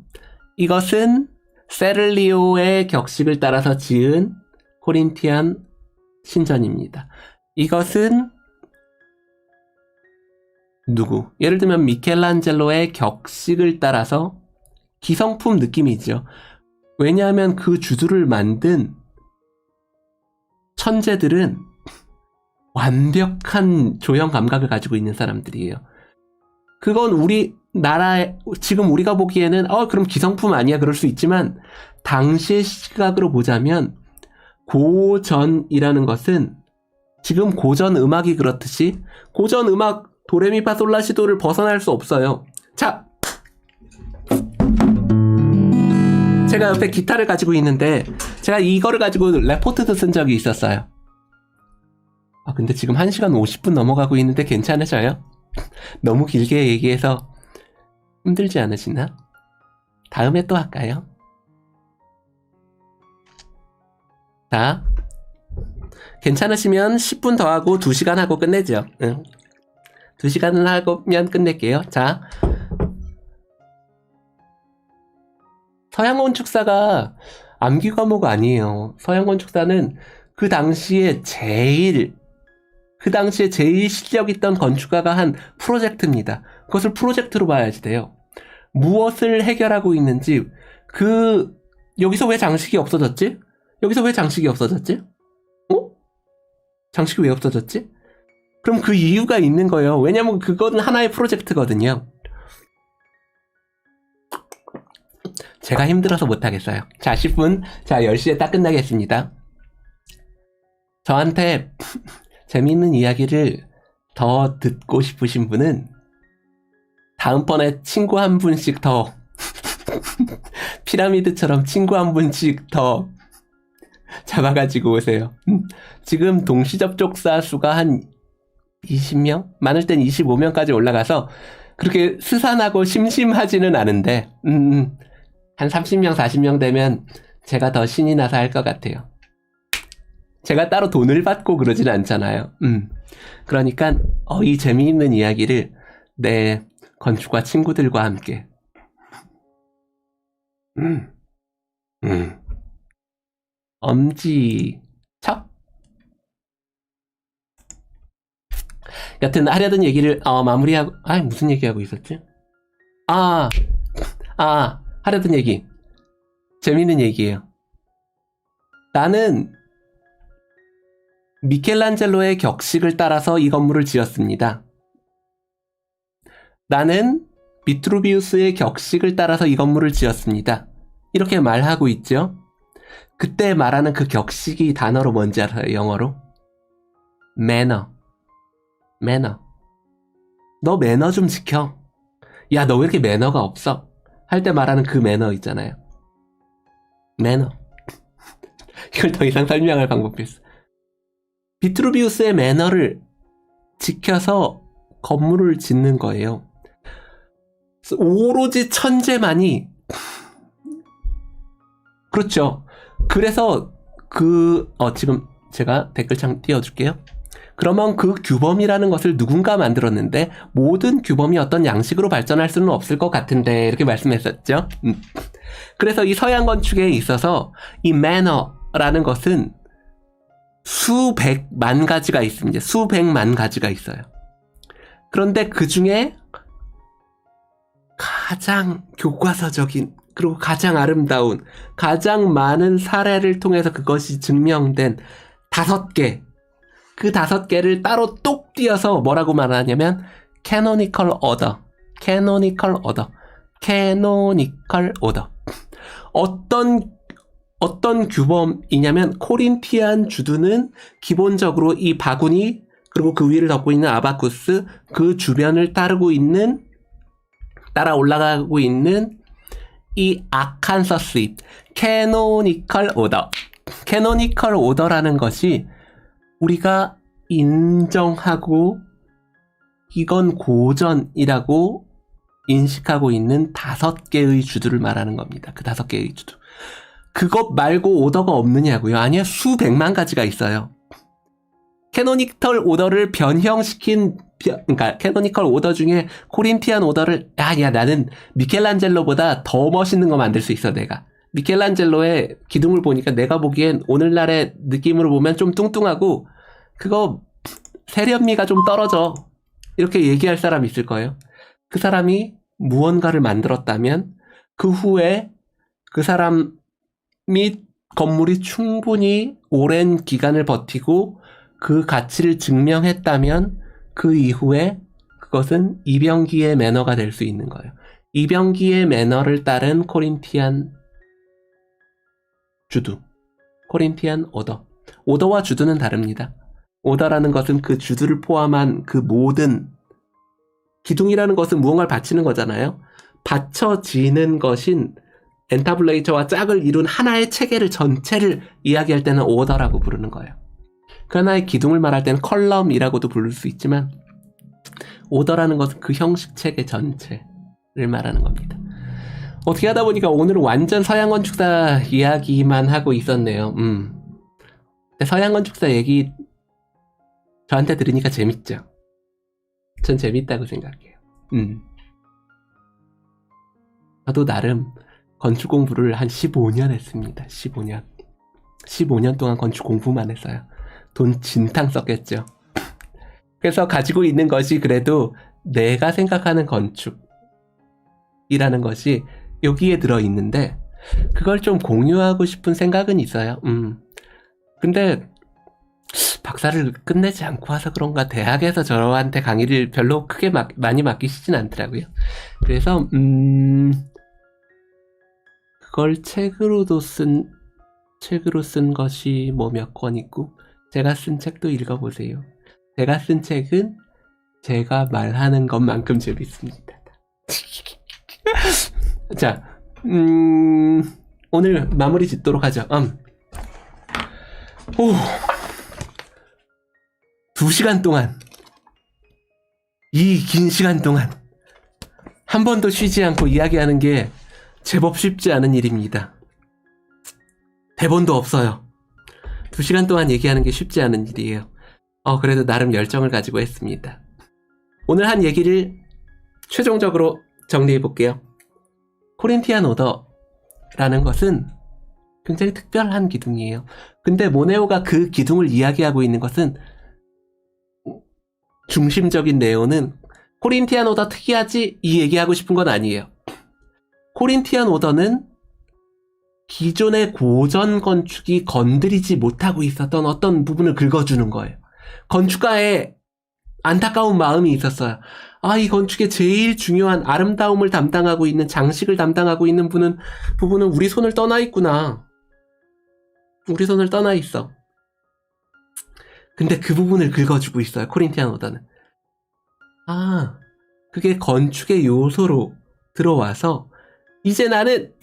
이것은 세를리오의 격식을 따라서 지은 코린티안 신전입니다. 이것은 예를 들면 미켈란젤로의 격식을 따라서 기성품 느낌이죠. 왜냐하면 그 주들을 만든 천재들은 완벽한 조형 감각을 가지고 있는 사람들이에요. 그건 우리나라에 지금 우리가 보기에는 그럼 기성품 아니야 그럴 수 있지만 당시의 시각으로 보자면 고전이라는 것은 지금 고전 음악이 그렇듯이 고전 음악 도레미파솔라시도를 벗어날 수 없어요. 자, 제가 옆에 기타를 가지고 있는데 제가 이거를 가지고 레포트도 쓴 적이 있었어요. 근데 지금 1시간 50분 넘어가고 있는데 괜찮으셔요? 너무 길게 얘기해서 힘들지 않으시나? 다음에 또 할까요? 자, 괜찮으시면 10분 더 하고 2시간 하고 끝내죠. 응. 2시간을 하면 끝낼게요. 자, 서양 건축사가 암기 과목 아니에요. 서양 건축사는 그 당시에 제일 실력 있던 건축가가 한 프로젝트입니다. 그것을 프로젝트로 봐야지 돼요. 무엇을 해결하고 있는지, 여기서 왜 장식이 없어졌지? 장식이 왜 없어졌지? 그럼 그 이유가 있는 거예요. 왜냐면 그건 하나의 프로젝트거든요. 제가 힘들어서 못하겠어요. 자, 10분. 자, 10시에 딱 끝나겠습니다. 저한테 재미있는 이야기를 더 듣고 싶으신 분은 다음번에 친구 한 분씩 더 피라미드처럼 친구 한 분씩 더 잡아가지고 오세요. 지금 동시 접촉사 수가 한 20명? 많을 땐 25명까지 올라가서 그렇게 스산하고 심심하지는 않은데 한 30명, 40명 되면 제가 더 신이 나서 할 것 같아요. 제가 따로 돈을 받고 그러진 않잖아요. 그러니까 이 재미있는 이야기를 내 건축가 친구들과 함께 엄지척? 여튼 하려던 얘기를 마무리하고 무슨 얘기하고 있었지? 하려던 얘기 재밌는 얘기예요. 나는 미켈란젤로의 격식을 따라서 이 건물을 지었습니다. 나는 비트루비우스의 격식을 따라서 이 건물을 지었습니다. 이렇게 말하고 있죠. 그때 말하는 그 격식이 단어로 뭔지 알아요? 영어로? 매너. 너 매너 좀 지켜. 야, 너 왜 이렇게 매너가 없어? 할 때 말하는 그 매너 있잖아요. 매너. 이걸 더 이상 설명할 방법이 없어. 비트루비우스의 매너를 지켜서 건물을 짓는 거예요. 오로지 천재만이. 그렇죠. 그래서 지금 제가 댓글창 띄워줄게요. 그러면 그 규범이라는 것을 누군가 만들었는데 모든 규범이 어떤 양식으로 발전할 수는 없을 것 같은데 이렇게 말씀했었죠. 그래서 이 서양 건축에 있어서 이 매너라는 것은 수백만 가지가 있습니다. 수백만 가지가 있어요. 그런데 그 중에 가장 교과서적인 그리고 가장 아름다운 가장 많은 사례를 통해서 그것이 증명된 5개, 그 5개를 따로 똑 띄어서 뭐라고 말하냐면 canonical order. 어떤 규범이냐면 코린티안 주두는 기본적으로 이 바구니 그리고 그 위를 덮고 있는 아바쿠스 그 주변을 따라 올라가고 있는 이 아칸서스입 캐노니컬 오더. 캐노니컬 오더라는 것이 우리가 인정하고 이건 고전이라고 인식하고 있는 5개의 주두를 말하는 겁니다. 그 5개의 주두. 그것 말고 오더가 없느냐고요? 아니요. 수백만 가지가 있어요. 캐노니컬 오더를 변형시킨 그러니까 캐노니컬 오더 중에 코린티안 오더를 야 나는 미켈란젤로보다 더 멋있는 거 만들 수 있어 내가. 미켈란젤로의 기둥을 보니까 내가 보기엔 오늘날의 느낌으로 보면 좀 뚱뚱하고 그거 세련미가 좀 떨어져. 이렇게 얘기할 사람이 있을 거예요. 그 사람이 무언가를 만들었다면 그 후에 그 사람 및 건물이 충분히 오랜 기간을 버티고 그 가치를 증명했다면 그 이후에 그것은 이병기의 매너가 될 수 있는 거예요. 이병기의 매너를 따른 코린티안 주두, 코린티안 오더. 오더와 주두는 다릅니다. 오더라는 것은 그 주두를 포함한 그 모든, 기둥이라는 것은 무언가를 받치는 거잖아요. 받쳐지는 것인 엔타블레이처와 짝을 이룬 하나의 체계를 전체를 이야기할 때는 오더라고 부르는 거예요. 그 하나의 기둥을 말할 때는 컬럼이라고도 부를 수 있지만 오더라는 것은 그 형식 체계 전체를 말하는 겁니다. 어떻게 하다 보니까 오늘은 완전 서양 건축사 이야기만 하고 있었네요. 근데 서양 건축사 얘기 저한테 들으니까 재밌죠? 전 재밌다고 생각해요. 저도 나름 건축 공부를 한 15년 했습니다. 15년. 15년 동안 건축 공부만 했어요. 돈 진탕 썼겠죠. 그래서 가지고 있는 것이 그래도 내가 생각하는 건축이라는 것이 여기에 들어있는데 그걸 좀 공유하고 싶은 생각은 있어요. 근데 박사를 끝내지 않고 와서 그런가 대학에서 저한테 강의를 별로 크게 많이 맡기시진 않더라고요. 그래서 그걸 책으로 쓴 것이 뭐 몇 권 있고 제가 쓴 책도 읽어보세요. 제가 쓴 책은 제가 말하는 것만큼 재밌습니다. 자, 오늘 마무리 짓도록 하죠. 2시간 동안, 이 긴 시간 동안 한 번도 쉬지 않고 이야기하는 게 제법 쉽지 않은 일입니다. 대본도 없어요. 2시간 동안 얘기하는 게 쉽지 않은 일이에요. 그래도 나름 열정을 가지고 했습니다. 오늘 한 얘기를 최종적으로 정리해 볼게요. 코린티안 오더라는 것은 굉장히 특별한 기둥이에요. 근데 모네오가 그 기둥을 이야기하고 있는 것은 중심적인 내용은 코린티안 오더 특이하지? 이 얘기하고 싶은 건 아니에요. 코린티안 오더는 기존의 고전 건축이 건드리지 못하고 있었던 어떤 부분을 긁어주는 거예요. 건축가의 안타까운 마음이 있었어요. 이 건축의 제일 중요한 아름다움을 담당하고 있는, 장식을 담당하고 있는 부분은 우리 손을 떠나 있구나. 우리 손을 떠나 있어. 근데 그 부분을 긁어주고 있어요. 코린티안 오더는. 그게 건축의 요소로 들어와서 이제 나는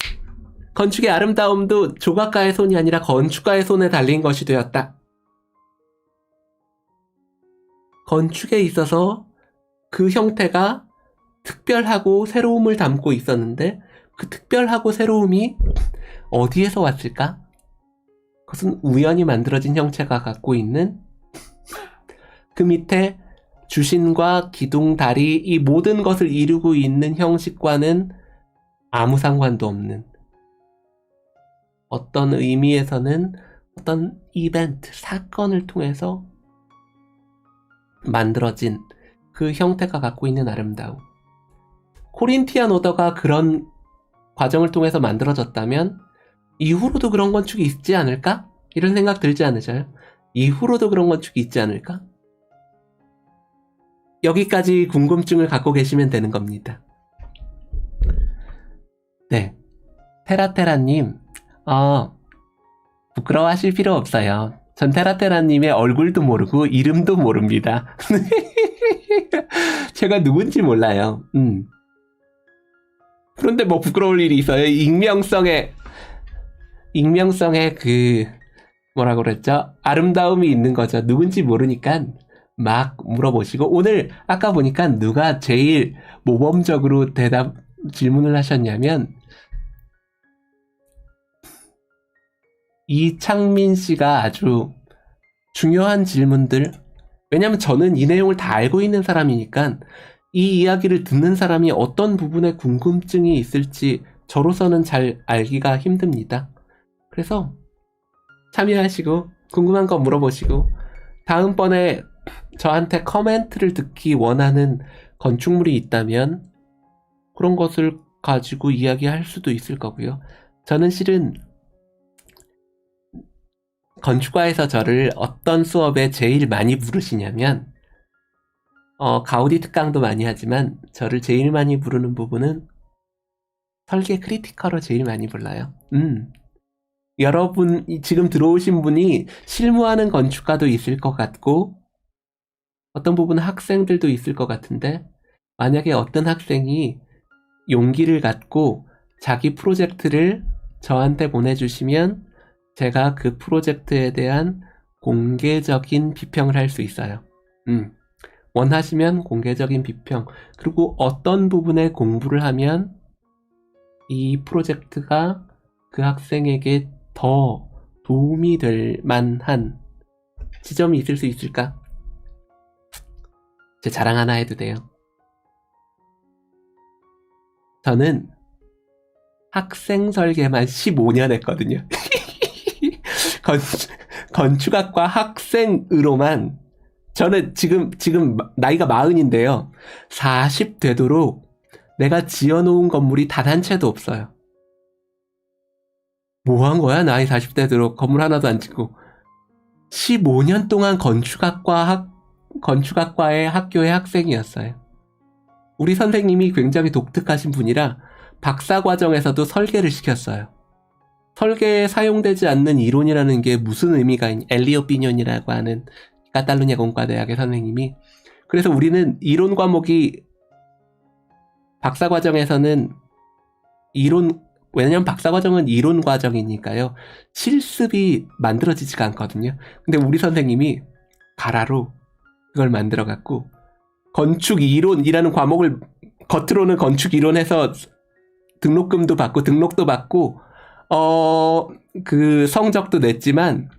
건축의 아름다움도 조각가의 손이 아니라 건축가의 손에 달린 것이 되었다. 건축에 있어서 그 형태가 특별하고 새로움을 담고 있었는데 그 특별하고 새로움이 어디에서 왔을까? 그것은 우연히 만들어진 형체가 갖고 있는 그 밑에 주신과 기둥, 다리, 이 모든 것을 이루고 있는 형식과는 아무 상관도 없는, 어떤 의미에서는 어떤 이벤트, 사건을 통해서 만들어진 그 형태가 갖고 있는 아름다움. 코린티안 오더가 그런 과정을 통해서 만들어졌다면 이후로도 그런 건축이 있지 않을까? 이런 생각 들지 않으셔요? 이후로도 그런 건축이 있지 않을까? 여기까지 궁금증을 갖고 계시면 되는 겁니다. 네. 테라테라님, 부끄러워하실 필요 없어요. 전 테라테라님의 얼굴도 모르고 이름도 모릅니다. 제가 누군지 몰라요. 그런데 뭐 부끄러울 일이 있어요? 익명성에 뭐라고 그랬죠? 아름다움이 있는 거죠. 누군지 모르니까 막 물어보시고, 오늘 아까 보니까 누가 제일 모범적으로 질문을 하셨냐면 이창민 씨가 아주 중요한 질문들, 왜냐면 저는 이 내용을 다 알고 있는 사람이니까 이 이야기를 듣는 사람이 어떤 부분에 궁금증이 있을지 저로서는 잘 알기가 힘듭니다. 그래서 참여하시고 궁금한 거 물어보시고, 다음번에 저한테 커멘트를 듣기 원하는 건축물이 있다면 그런 것을 가지고 이야기할 수도 있을 거고요. 저는 실은 건축과에서 저를 어떤 수업에 제일 많이 부르시냐면, 가우디 특강도 많이 하지만, 저를 제일 많이 부르는 부분은 설계 크리티컬로 제일 많이 불러요. 여러분, 지금 들어오신 분이 실무하는 건축가도 있을 것 같고, 어떤 부분은 학생들도 있을 것 같은데, 만약에 어떤 학생이 용기를 갖고 자기 프로젝트를 저한테 보내주시면 제가 그 프로젝트에 대한 공개적인 비평을 할 수 있어요. 원하시면 공개적인 비평, 그리고 어떤 부분에 공부를 하면 이 프로젝트가 그 학생에게 더 도움이 될 만한 지점이 있을 수 있을까? 제 자랑 하나 해도 돼요. 저는 학생 설계만 15년 했거든요. 건축학과 학생으로만 저는 지금 나이가 40인데요. 40 되도록 내가 지어놓은 건물이 단 한 채도 없어요. 뭐 한 거야? 나이 40 되도록 건물 하나도 안 짓고. 15년 동안 건축학과의 학교의 학생이었어요. 우리 선생님이 굉장히 독특하신 분이라 박사과정에서도 설계를 시켰어요. 설계에 사용되지 않는 이론이라는 게 무슨 의미가 있냐. 엘리오 비뇽이라고 하는 카탈루냐 공과대학의 선생님이. 그래서 우리는 이론 과목이 박사과정에서는 왜냐면 박사과정은 이론 과정이니까요. 실습이 만들어지지가 않거든요. 근데 우리 선생님이 가라로 그걸 만들어갖고 건축 이론이라는 과목을 겉으로는 건축 이론해서 등록금도 받고 등록도 받고 그 성적도 냈지만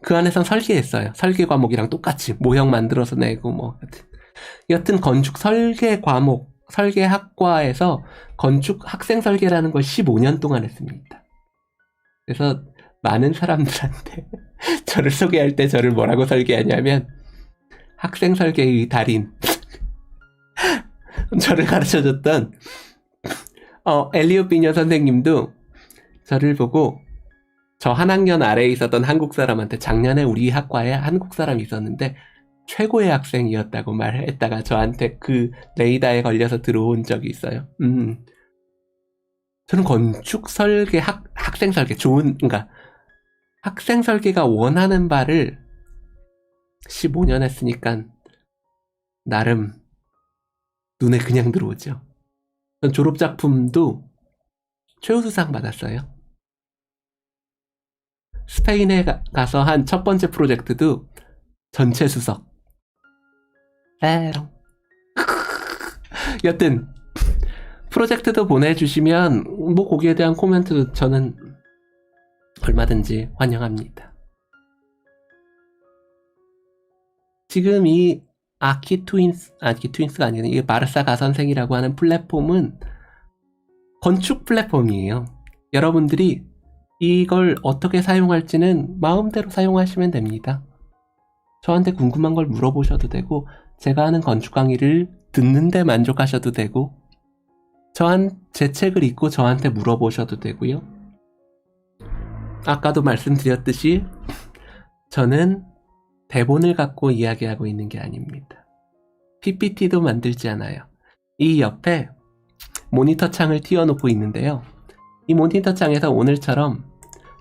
그 안에선 설계했어요. 설계 과목이랑 똑같이 모형 만들어서 내고 뭐 여튼 건축 설계 과목 설계학과에서 건축 학생 설계라는 걸 15년 동안 했습니다. 그래서 많은 사람들한테 저를 소개할 때 저를 뭐라고 설계하냐면 학생 설계의 달인. 저를 가르쳐줬던 엘리오 비녀 선생님도 저를 보고 저 한 학년 아래에 있었던 한국 사람한테 작년에 우리 학과에 한국 사람이 있었는데 최고의 학생이었다고 말했다가 저한테 그 레이더에 걸려서 들어온 적이 있어요. 저는 건축 설계, 학생 설계, 그러니까 학생 설계가 원하는 바를 15년 했으니까 나름 눈에 그냥 들어오죠. 전 졸업작품도 최우수상 받았어요. 스페인에 가서 한 첫 번째 프로젝트도 전체 수석. 에롱. 여튼 프로젝트도 보내주시면 뭐 거기에 대한 코멘트도 저는 얼마든지 환영합니다. 지금 이 아키트윈스가 아니라 이게 마르사 가선생이라고 하는 플랫폼은 건축 플랫폼이에요. 여러분들이 이걸 어떻게 사용할지는 마음대로 사용하시면 됩니다. 저한테 궁금한 걸 물어보셔도 되고 제가 하는 건축 강의를 듣는데 만족하셔도 되고 제 책을 읽고 저한테 물어보셔도 되고요. 아까도 말씀드렸듯이 저는 대본을 갖고 이야기하고 있는 게 아닙니다. PPT도 만들지 않아요. 이 옆에 모니터 창을 띄워놓고 있는데요. 이 모니터 창에서 오늘처럼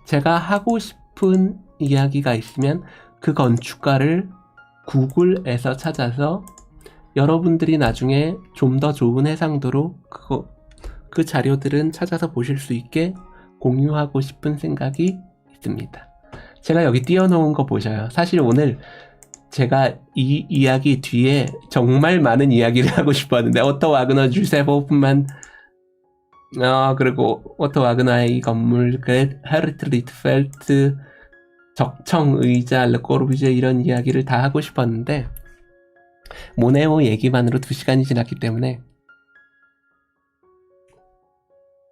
제가 하고 싶은 이야기가 있으면 그 건축가를 구글에서 찾아서 여러분들이 나중에 좀 더 좋은 해상도로 그 자료들은 찾아서 보실 수 있게 공유하고 싶은 생각이 있습니다. 제가 여기 띄워놓은 거 보셔요. 사실 오늘 제가 이 이야기 뒤에 정말 많은 이야기를 하고 싶었는데 오토 와그너 주세 호프만 그리고 오토 와그너의 이 건물 헤르트 리트펠트 적청 의자 르꼬르비제 이런 이야기를 다 하고 싶었는데 모네오 얘기만으로 2시간이 지났기 때문에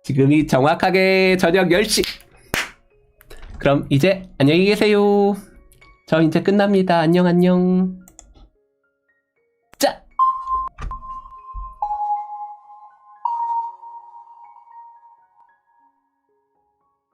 지금이 정확하게 저녁 10시. 그럼 이제 안녕히 계세요. 저 이제 끝납니다. 안녕.